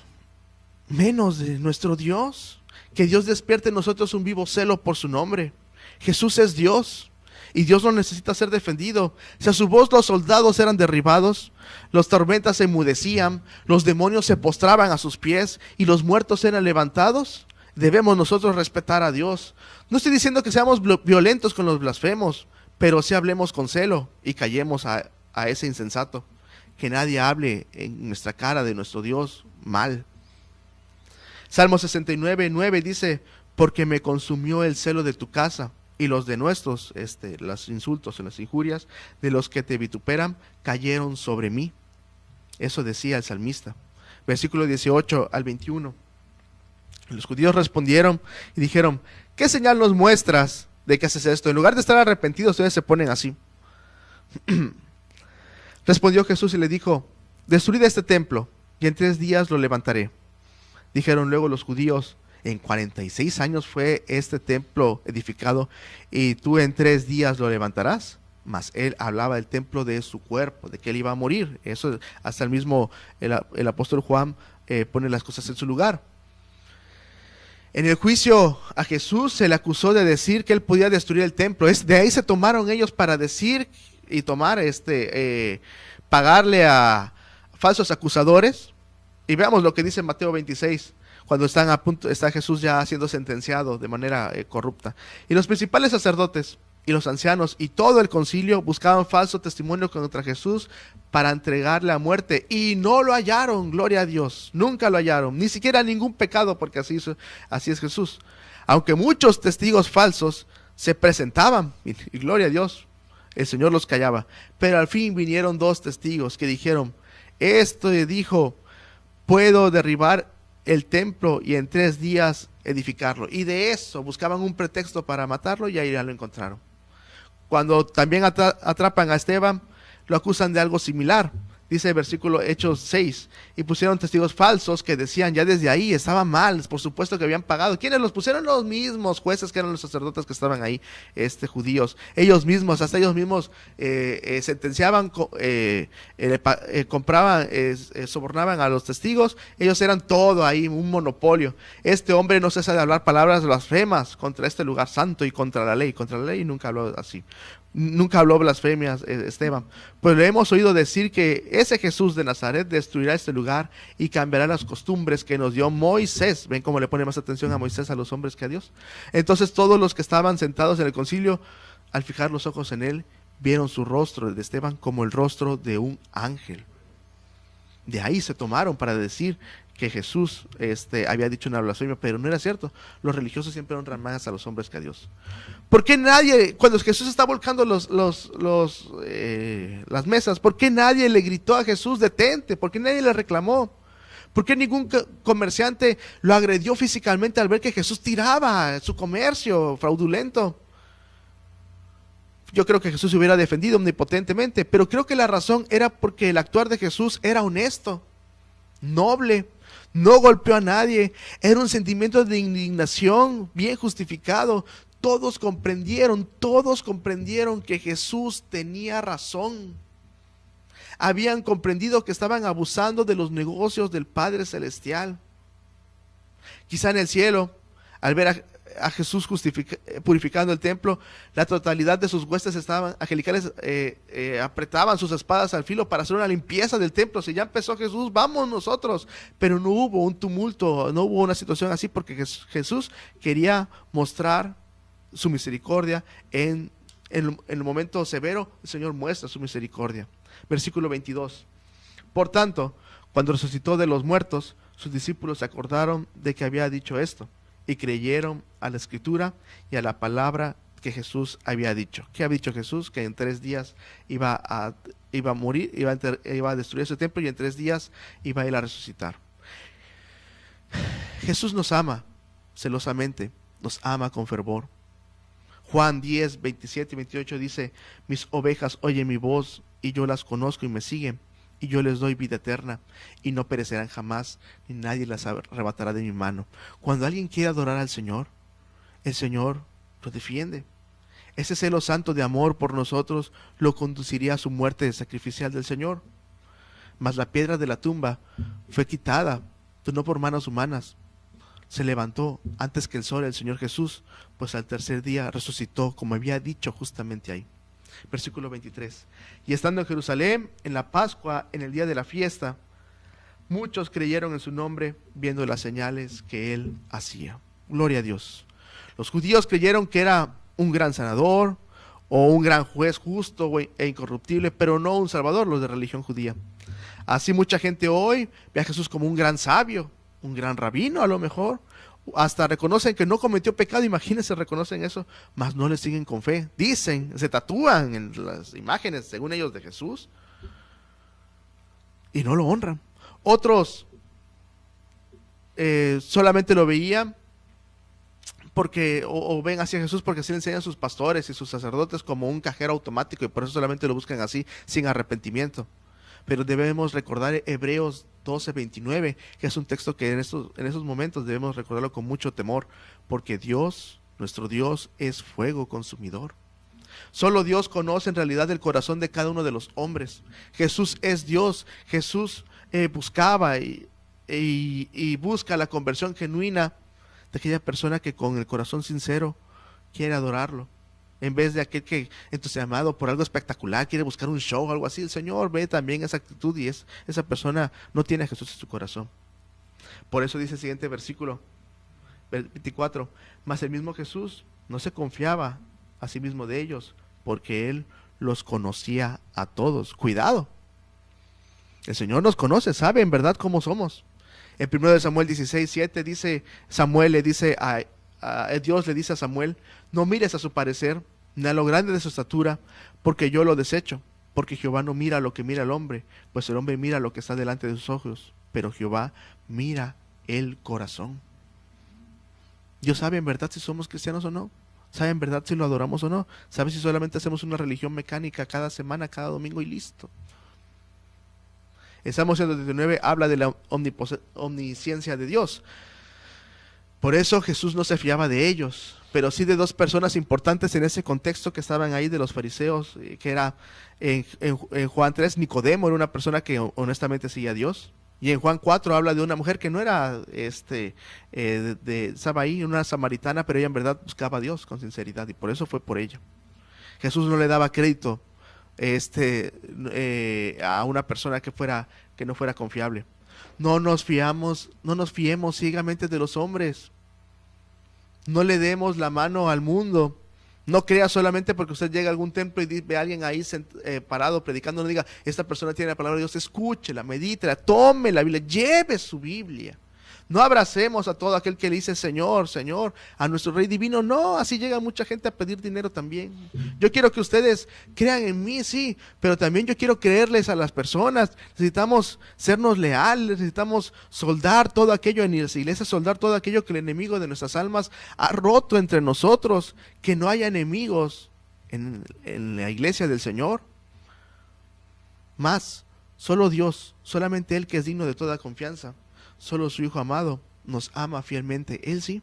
Speaker 2: menos de nuestro Dios. Que Dios despierte en nosotros un vivo celo por su nombre. Jesús es Dios y Dios no necesita ser defendido. Si a su voz los soldados eran derribados, las tormentas se enmudecían, los demonios se postraban a sus pies y los muertos eran levantados, debemos nosotros respetar a Dios. No estoy diciendo que seamos violentos con los blasfemos, pero sí hablemos con celo y callemos a ese insensato. Que nadie hable en nuestra cara de nuestro Dios mal. Salmo 69:9 dice: porque me consumió el celo de tu casa, y los de nuestros, los insultos y las injurias de los que te vituperan cayeron sobre mí. Eso decía el salmista. Versículo 18 al 21. Los judíos respondieron y dijeron: ¿qué señal nos muestras de que haces esto? En lugar de estar arrepentidos, ustedes se ponen así. Respondió Jesús y le dijo: destruid este templo y en 3 días lo levantaré. Dijeron luego los judíos: en 46 años fue este templo edificado, y tú en 3 días lo levantarás. Mas él hablaba del templo de su cuerpo, de que él iba a morir. Eso hasta el mismo el apóstol Juan pone las cosas en su lugar. En el juicio a Jesús se le acusó de decir que él podía destruir el templo. De ahí se tomaron ellos para decir y tomar pagarle a falsos acusadores. Y veamos lo que dice Mateo 26, cuando está Jesús ya siendo sentenciado de manera corrupta. Y los principales sacerdotes y los ancianos y todo el concilio buscaban falso testimonio contra Jesús para entregarle a muerte, y no lo hallaron. Gloria a Dios, nunca lo hallaron, ni siquiera ningún pecado, porque así es Jesús. Aunque muchos testigos falsos se presentaban, y gloria a Dios, el Señor los callaba. Pero al fin vinieron 2 testigos que dijeron: dijo, puedo derribar el templo y en 3 días edificarlo. Y de eso buscaban un pretexto para matarlo, y ahí ya lo encontraron. Cuando también atrapan a Esteban, lo acusan de algo similar. Dice el versículo Hechos 6, y pusieron testigos falsos que decían, ya desde ahí estaba mal, por supuesto que habían pagado. ¿Quiénes los pusieron? Los mismos jueces que eran los sacerdotes que estaban ahí, judíos. Ellos mismos, hasta ellos mismos sentenciaban, compraban, sobornaban a los testigos. Ellos eran todo ahí, un monopolio. Este hombre no cesa de hablar palabras blasfemas contra este lugar santo y contra la ley. Contra la ley nunca habló así. Nunca habló blasfemias Esteban, pues le hemos oído decir que ese Jesús de Nazaret destruirá este lugar y cambiará las costumbres que nos dio Moisés. ¿Ven cómo le pone más atención a Moisés a los hombres que a Dios? Entonces todos los que estaban sentados en el concilio, al fijar los ojos en él, vieron su rostro de Esteban como el rostro de un ángel. De ahí se tomaron para decir que Jesús había dicho una blasfemia, pero no era cierto. Los religiosos siempre honran más a los hombres que a Dios. ¿Por qué nadie, cuando Jesús está volcando las mesas, por qué nadie le gritó a Jesús, detente? ¿Por qué nadie le reclamó? ¿Por qué ningún comerciante lo agredió físicamente al ver que Jesús tiraba su comercio fraudulento? Yo creo que Jesús se hubiera defendido omnipotentemente, pero creo que la razón era porque el actuar de Jesús era honesto, noble, no golpeó a nadie, era un sentimiento de indignación bien justificado. Todos comprendieron que Jesús tenía razón. Habían comprendido que estaban abusando de los negocios del Padre Celestial. Quizá en el cielo, al ver a Jesús purificando el templo, la totalidad de sus huestes angelicales apretaban sus espadas al filo para hacer una limpieza del templo. Si ya empezó Jesús, vamos nosotros. Pero no hubo un tumulto, no hubo una situación así, porque Jesús quería mostrar su misericordia. En el momento severo, el Señor muestra su misericordia. Versículo 22. Por tanto, cuando resucitó de los muertos, sus discípulos se acordaron de que había dicho esto, y creyeron a la Escritura y a la palabra que Jesús había dicho. ¿Qué había dicho Jesús? Que en 3 días iba a morir, iba a destruir ese templo, y en 3 días iba a ir a resucitar. Jesús nos ama celosamente, nos ama con fervor. Juan 10, 27 y 28 dice: mis ovejas oyen mi voz, y yo las conozco y me siguen, y yo les doy vida eterna, y no perecerán jamás, ni nadie las arrebatará de mi mano. Cuando alguien quiere adorar al Señor, el Señor lo defiende. Ese celo santo de amor por nosotros lo conduciría a su muerte sacrificial del Señor. Mas la piedra de la tumba fue quitada, no por manos humanas. Se levantó antes que el sol el Señor Jesús, pues al 3er día resucitó, como había dicho justamente ahí. Versículo 23. Y estando en Jerusalén, en la Pascua, en el día de la fiesta, muchos creyeron en su nombre, viendo las señales que él hacía. Gloria a Dios. Los judíos creyeron que era un gran sanador, o un gran juez justo e incorruptible, pero no un salvador, los de religión judía. Así mucha gente hoy ve a Jesús como un gran sabio, un gran rabino a lo mejor. Hasta reconocen que no cometió pecado, imagínense, reconocen eso, mas no le siguen con fe. Dicen, se tatúan en las imágenes, según ellos, de Jesús, y no lo honran. Otros solamente lo veían porque o ven hacia Jesús porque así le enseñan sus pastores y sus sacerdotes, como un cajero automático, y por eso solamente lo buscan así, sin arrepentimiento. pero debemos recordar Hebreos 12:29, que es un texto que en esos momentos debemos recordarlo con mucho temor, porque Dios, nuestro Dios, es fuego consumidor. Solo Dios conoce en realidad el corazón de cada uno de los hombres. Jesús es Dios. Jesús buscaba y busca la conversión genuina de aquella persona que con el corazón sincero quiere adorarlo. En vez de aquel que, entusiasmado por algo espectacular, quiere buscar un show o algo así. El Señor ve también esa actitud y esa persona no tiene a Jesús en su corazón. Por eso dice el siguiente versículo, 24. Mas el mismo Jesús no se confiaba a sí mismo de ellos, porque Él los conocía a todos. Cuidado. El Señor nos conoce, sabe en verdad cómo somos. En 1 Samuel 16:7 dice, Dios le dice a Samuel: no mires a su parecer, ni a lo grande de su estatura, porque yo lo desecho. Porque Jehová no mira lo que mira el hombre, pues el hombre mira lo que está delante de sus ojos, pero Jehová mira el corazón. Dios sabe en verdad si somos cristianos o no. Sabe en verdad si lo adoramos o no. Sabe si solamente hacemos una religión mecánica cada semana, cada domingo y listo. El Salmo 139 habla de la omnisciencia de Dios. Por eso Jesús no se fiaba de ellos, pero sí de dos personas importantes en ese contexto que estaban ahí de los fariseos, que era en Juan 3, Nicodemo era una persona que honestamente seguía a Dios. Y en Juan 4 habla de una mujer que no era, estaba ahí, una samaritana, pero ella en verdad buscaba a Dios con sinceridad y por eso fue por ella. Jesús no le daba crédito a una persona que no fuera confiable. No nos fiemos ciegamente de los hombres. No le demos la mano al mundo. No crea solamente porque usted llega a algún templo y ve a alguien ahí parado predicando, no diga, esta persona tiene la palabra de Dios, escúchela, medítela, tome la Biblia, lleve su Biblia. No abracemos a todo aquel que le dice Señor, Señor, a nuestro Rey Divino. No, así llega mucha gente a pedir dinero también. Yo quiero que ustedes crean en mí, sí, pero también yo quiero creerles a las personas. Necesitamos sernos leales, necesitamos soldar todo aquello en las iglesias, soldar todo aquello que el enemigo de nuestras almas ha roto entre nosotros, que no haya enemigos en la iglesia del Señor. Más, solo Dios, solamente Él que es digno de toda confianza. Solo su Hijo amado nos ama fielmente. Él sí.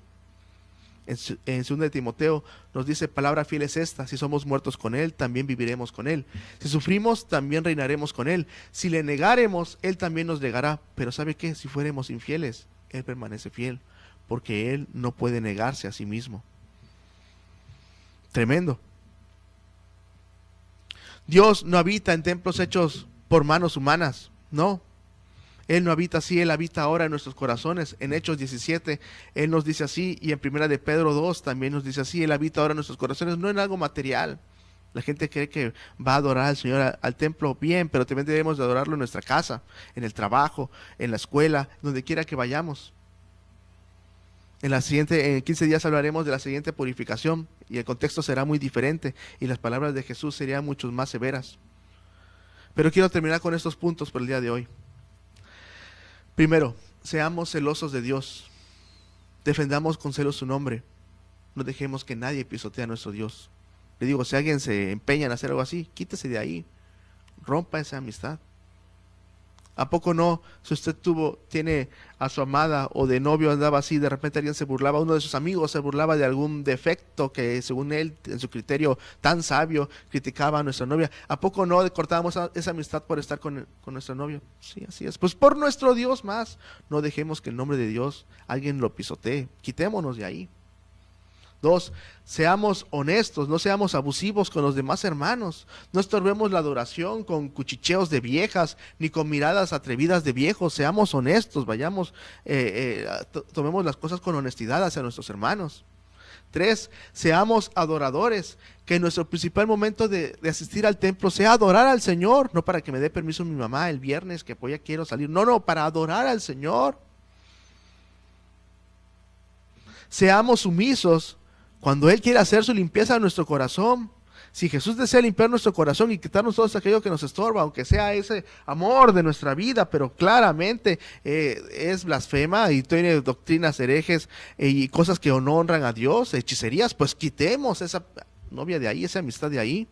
Speaker 2: En 2 Timoteo nos dice, palabra fiel es esta: si somos muertos con Él, también viviremos con Él. Si sufrimos, también reinaremos con Él. Si le negáremos, Él también nos negará. Pero ¿sabe qué? Si fuéramos infieles, Él permanece fiel, porque Él no puede negarse a sí mismo. Tremendo. Dios no habita en templos hechos por manos humanas. No. Él no habita así, Él habita ahora en nuestros corazones. En Hechos 17, Él nos dice así, y en 1 de Pedro 2 también nos dice así, Él habita ahora en nuestros corazones, no en algo material. La gente cree que va a adorar al Señor al templo, bien, pero también debemos de adorarlo en nuestra casa, en el trabajo, en la escuela, donde quiera que vayamos. En 15 días hablaremos de la siguiente purificación, y el contexto será muy diferente, y las palabras de Jesús serían mucho más severas. Pero quiero terminar con estos puntos por el día de hoy. Primero, seamos celosos de Dios. Defendamos con celo su nombre. No dejemos que nadie pisotee a nuestro Dios. Le digo, si alguien se empeña en hacer algo así, quítese de ahí. Rompa esa amistad. ¿A poco no? Si usted tiene a su amada o de novio andaba así, de repente alguien se burlaba, uno de sus amigos se burlaba de algún defecto que según él, en su criterio tan sabio, criticaba a nuestra novia. ¿A poco no cortábamos esa amistad por estar con nuestro novio? Sí, así es. Pues por nuestro Dios más, no dejemos que el nombre de Dios alguien lo pisotee. Quitémonos de ahí. 2, seamos honestos, no seamos abusivos con los demás hermanos. No estorbemos la adoración con cuchicheos de viejas, ni con miradas atrevidas de viejos. Seamos honestos, tomemos las cosas con honestidad hacia nuestros hermanos. 3, seamos adoradores, que nuestro principal momento de asistir al templo sea adorar al Señor, no para que me dé permiso mi mamá el viernes que pues ya quiero salir, no, para adorar al Señor. Seamos sumisos cuando Él quiere hacer su limpieza de nuestro corazón. Si Jesús desea limpiar nuestro corazón y quitarnos todo aquello que nos estorba, aunque sea ese amor de nuestra vida, pero claramente es blasfema y tiene doctrinas herejes y cosas que no honran a Dios, hechicerías, pues quitemos esa novia de ahí, esa amistad de ahí.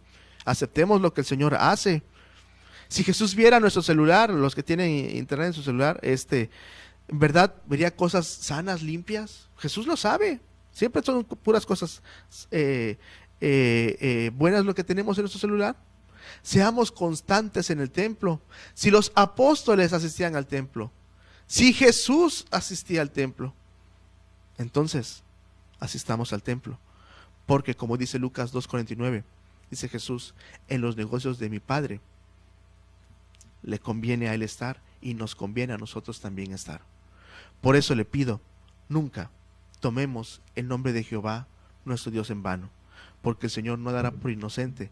Speaker 2: Aceptemos lo que el Señor hace. Si Jesús viera nuestro celular, los que tienen internet en su celular, en verdad vería cosas sanas, limpias. Jesús lo sabe. Siempre son puras cosas buenas lo que tenemos en nuestro celular. Seamos constantes en el templo. Si los apóstoles asistían al templo, si Jesús asistía al templo, entonces asistamos al templo. Porque como dice Lucas 2:49, dice Jesús, en los negocios de mi Padre le conviene a Él estar y nos conviene a nosotros también estar. Por eso le pido, nunca tomemos el nombre de Jehová, nuestro Dios, en vano, porque el Señor no dará por inocente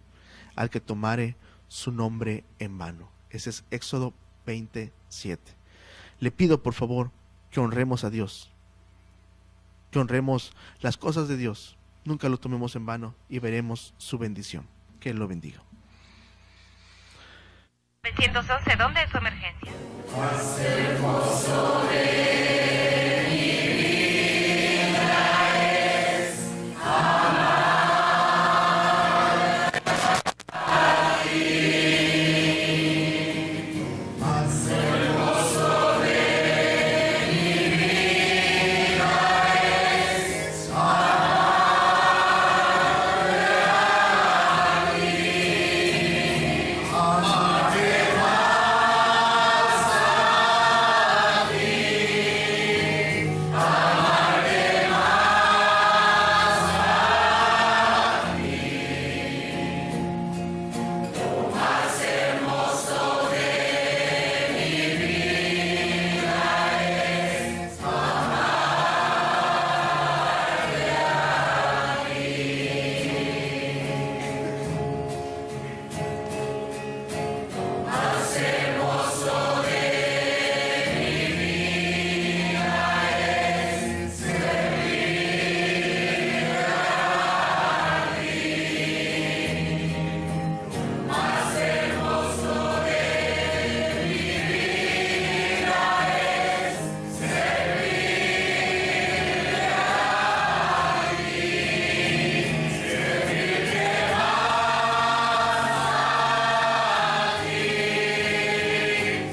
Speaker 2: al que tomare su nombre en vano. Ese es Éxodo 27. Le pido por favor que honremos a Dios, que honremos las cosas de Dios, nunca lo tomemos en vano y veremos su bendición. Que Él lo bendiga.
Speaker 1: 911, ¿dónde es su emergencia?
Speaker 3: Más hermoso de mi vida es amar a ti. Más hermoso de mi vida es amar a ti. Amarte más a ti. Amarte más a ti. Lo más hermoso de mi vida es amarte a ti. Lo más hermoso de mi vida es servir a ti. Lo más hermoso de mi vida es servirte a ti. Servirte más a ti.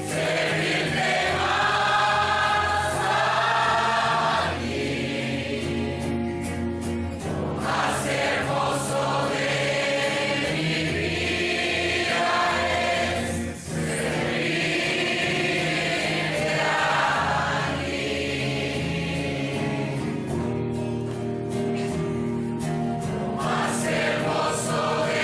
Speaker 3: Servirte más a ti. Lo más hermoso de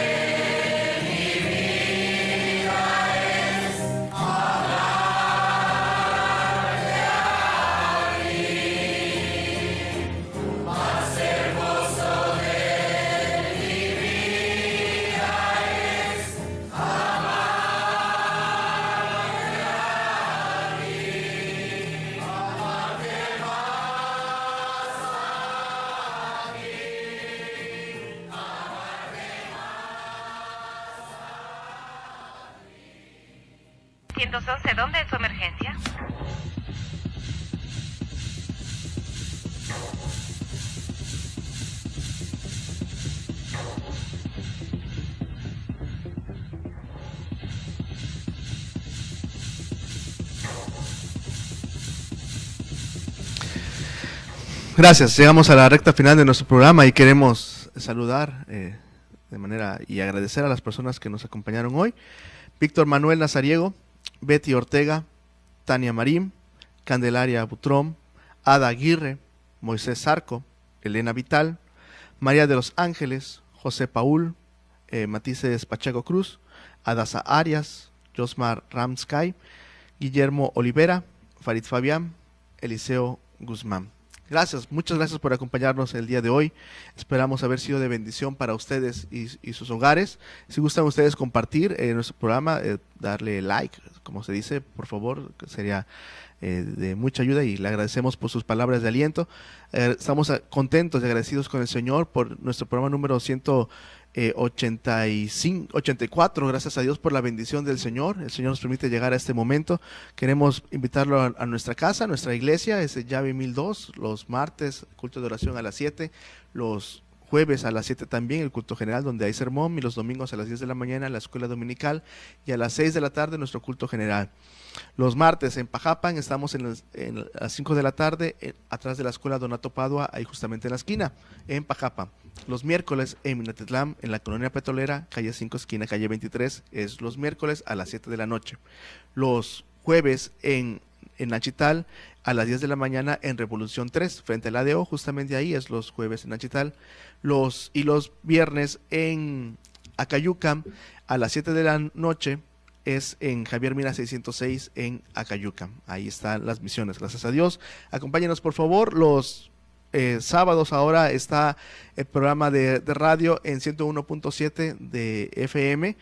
Speaker 3: mi vida es servirte a ti. Lo más hermoso de mi vida es amarte a ti. Lo más hermoso de mi vida es amarte a ti. Amarte más a ti. Amarte más.
Speaker 1: 911, ¿dónde es su emergencia?
Speaker 2: Gracias, llegamos a la recta final de nuestro programa y queremos saludar de manera y agradecer a las personas que nos acompañaron hoy. Víctor Manuel Nazariego, Betty Ortega, Tania Marín, Candelaria Butrón, Ada Aguirre, Moisés Zarco, Elena Vital, María de los Ángeles, José Paul, Matices Pacheco Cruz, Adasa Arias, Josmar Ramsky, Guillermo Olivera, Farid Fabián, Eliseo Guzmán. Gracias, muchas gracias por acompañarnos el día de hoy. Esperamos haber sido de bendición para ustedes y sus hogares. Si gustan ustedes compartir nuestro programa, darle like, como se dice, por favor, que sería de mucha ayuda y le agradecemos por sus palabras de aliento. Estamos contentos y agradecidos con el Señor por nuestro programa número 84. Gracias a Dios por la bendición del Señor. El Señor nos permite llegar a este momento. Queremos invitarlo a nuestra casa, a nuestra iglesia. Es Llave 1002, los martes, culto de oración a las 7, los jueves a las 7 también el culto general donde hay sermón, y los domingos a las 10 de la mañana la escuela dominical, y a las 6 de la tarde nuestro culto general. Los martes en Pajapan estamos en las 5 de la tarde, atrás de la escuela Donato Padua, ahí justamente en la esquina, en Pajapan. Los miércoles en Minatitlán, en la colonia petrolera, calle 5, esquina calle 23, es los miércoles a las 7 de la noche. Los jueves en Nachital, a las 10 de la mañana en Revolución 3, frente al ADO, justamente ahí es los jueves en Nachital. Los viernes en Acayucan, a las 7 de la noche, es en Javier Mina 606 en Acayucan. Ahí están las misiones, gracias a Dios. Acompáñenos por favor. Los sábados ahora está el programa de radio en 101.7 de FM,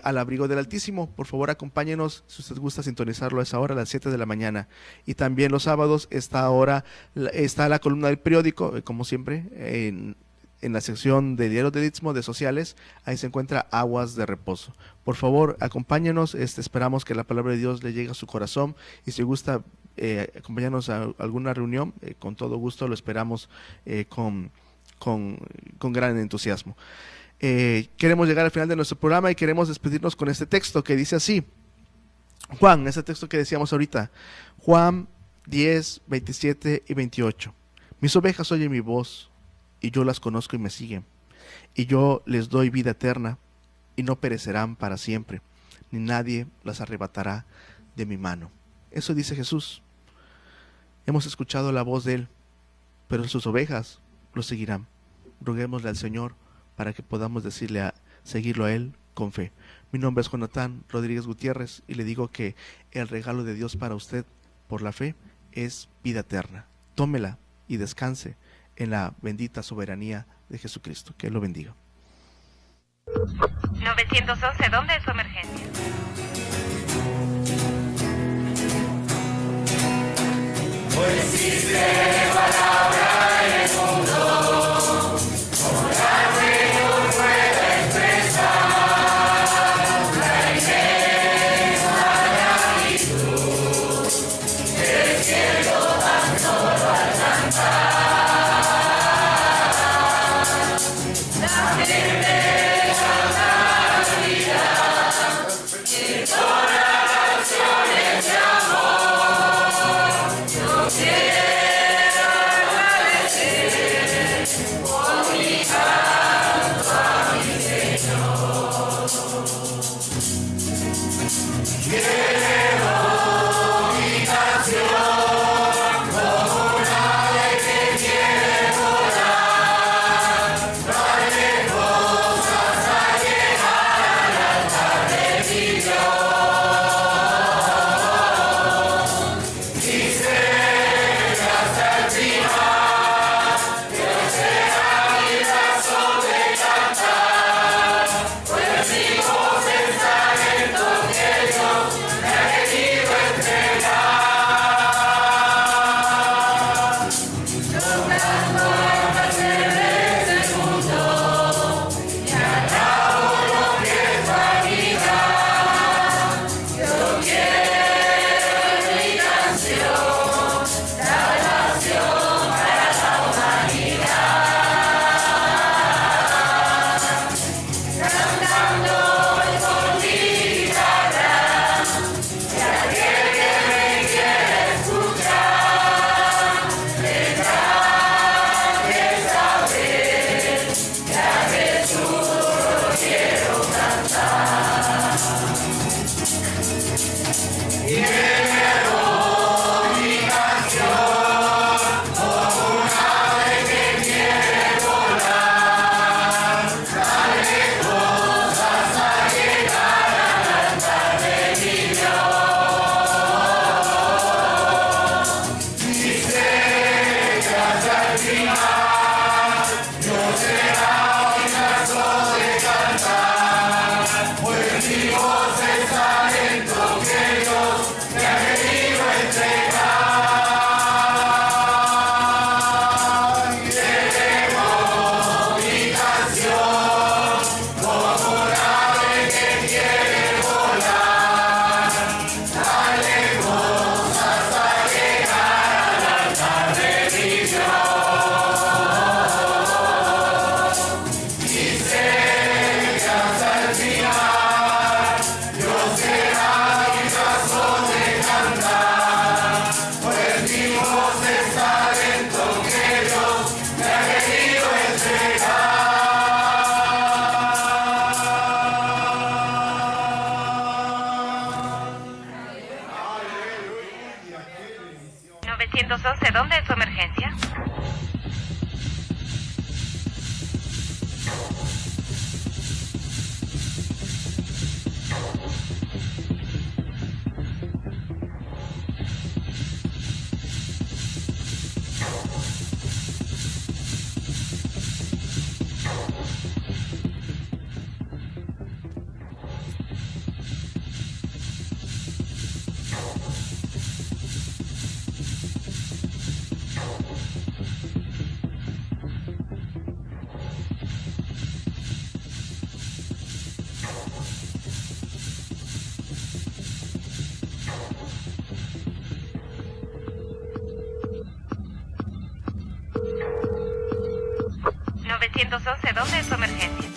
Speaker 2: Al Abrigo del Altísimo. Por favor acompáñenos, si usted gusta sintonizarlo a esa hora, a las 7 de la mañana. Y también los sábados está la columna del periódico, como siempre, en la sección de Diario del Istmo de Sociales. Ahí se encuentra Aguas de Reposo. Por favor, acompáñenos. Esperamos que la palabra de Dios le llegue a su corazón, y si gusta acompañarnos a alguna reunión, con todo gusto lo esperamos con gran entusiasmo. Queremos llegar al final de nuestro programa y queremos despedirnos con este texto que dice así. Juan, ese texto que decíamos ahorita, Juan 10, 27 y 28. Mis ovejas oyen mi voz, y yo las conozco y me siguen, y yo les doy vida eterna, y no perecerán para siempre, ni nadie las arrebatará de mi mano. Eso dice Jesús. Hemos escuchado la voz de Él, pero sus ovejas lo seguirán. Roguémosle al Señor para que podamos seguirlo a Él con fe. Mi nombre es Jonathan Rodríguez Gutiérrez, y le digo que el regalo de Dios para usted por la fe es vida eterna. Tómela y descanse en la bendita soberanía de Jesucristo. Que Él lo bendiga.
Speaker 1: 911, ¿dónde es su emergencia?
Speaker 3: Hoy existe palabra en el mundo, como la que no puede expresar la inmensa gratitud del cielo tan solo al cantar. La gente canta la vida, entona canciones de amor. No quiere
Speaker 1: 911, ¿dónde es su emergencia? ¿911, dónde es su emergencia?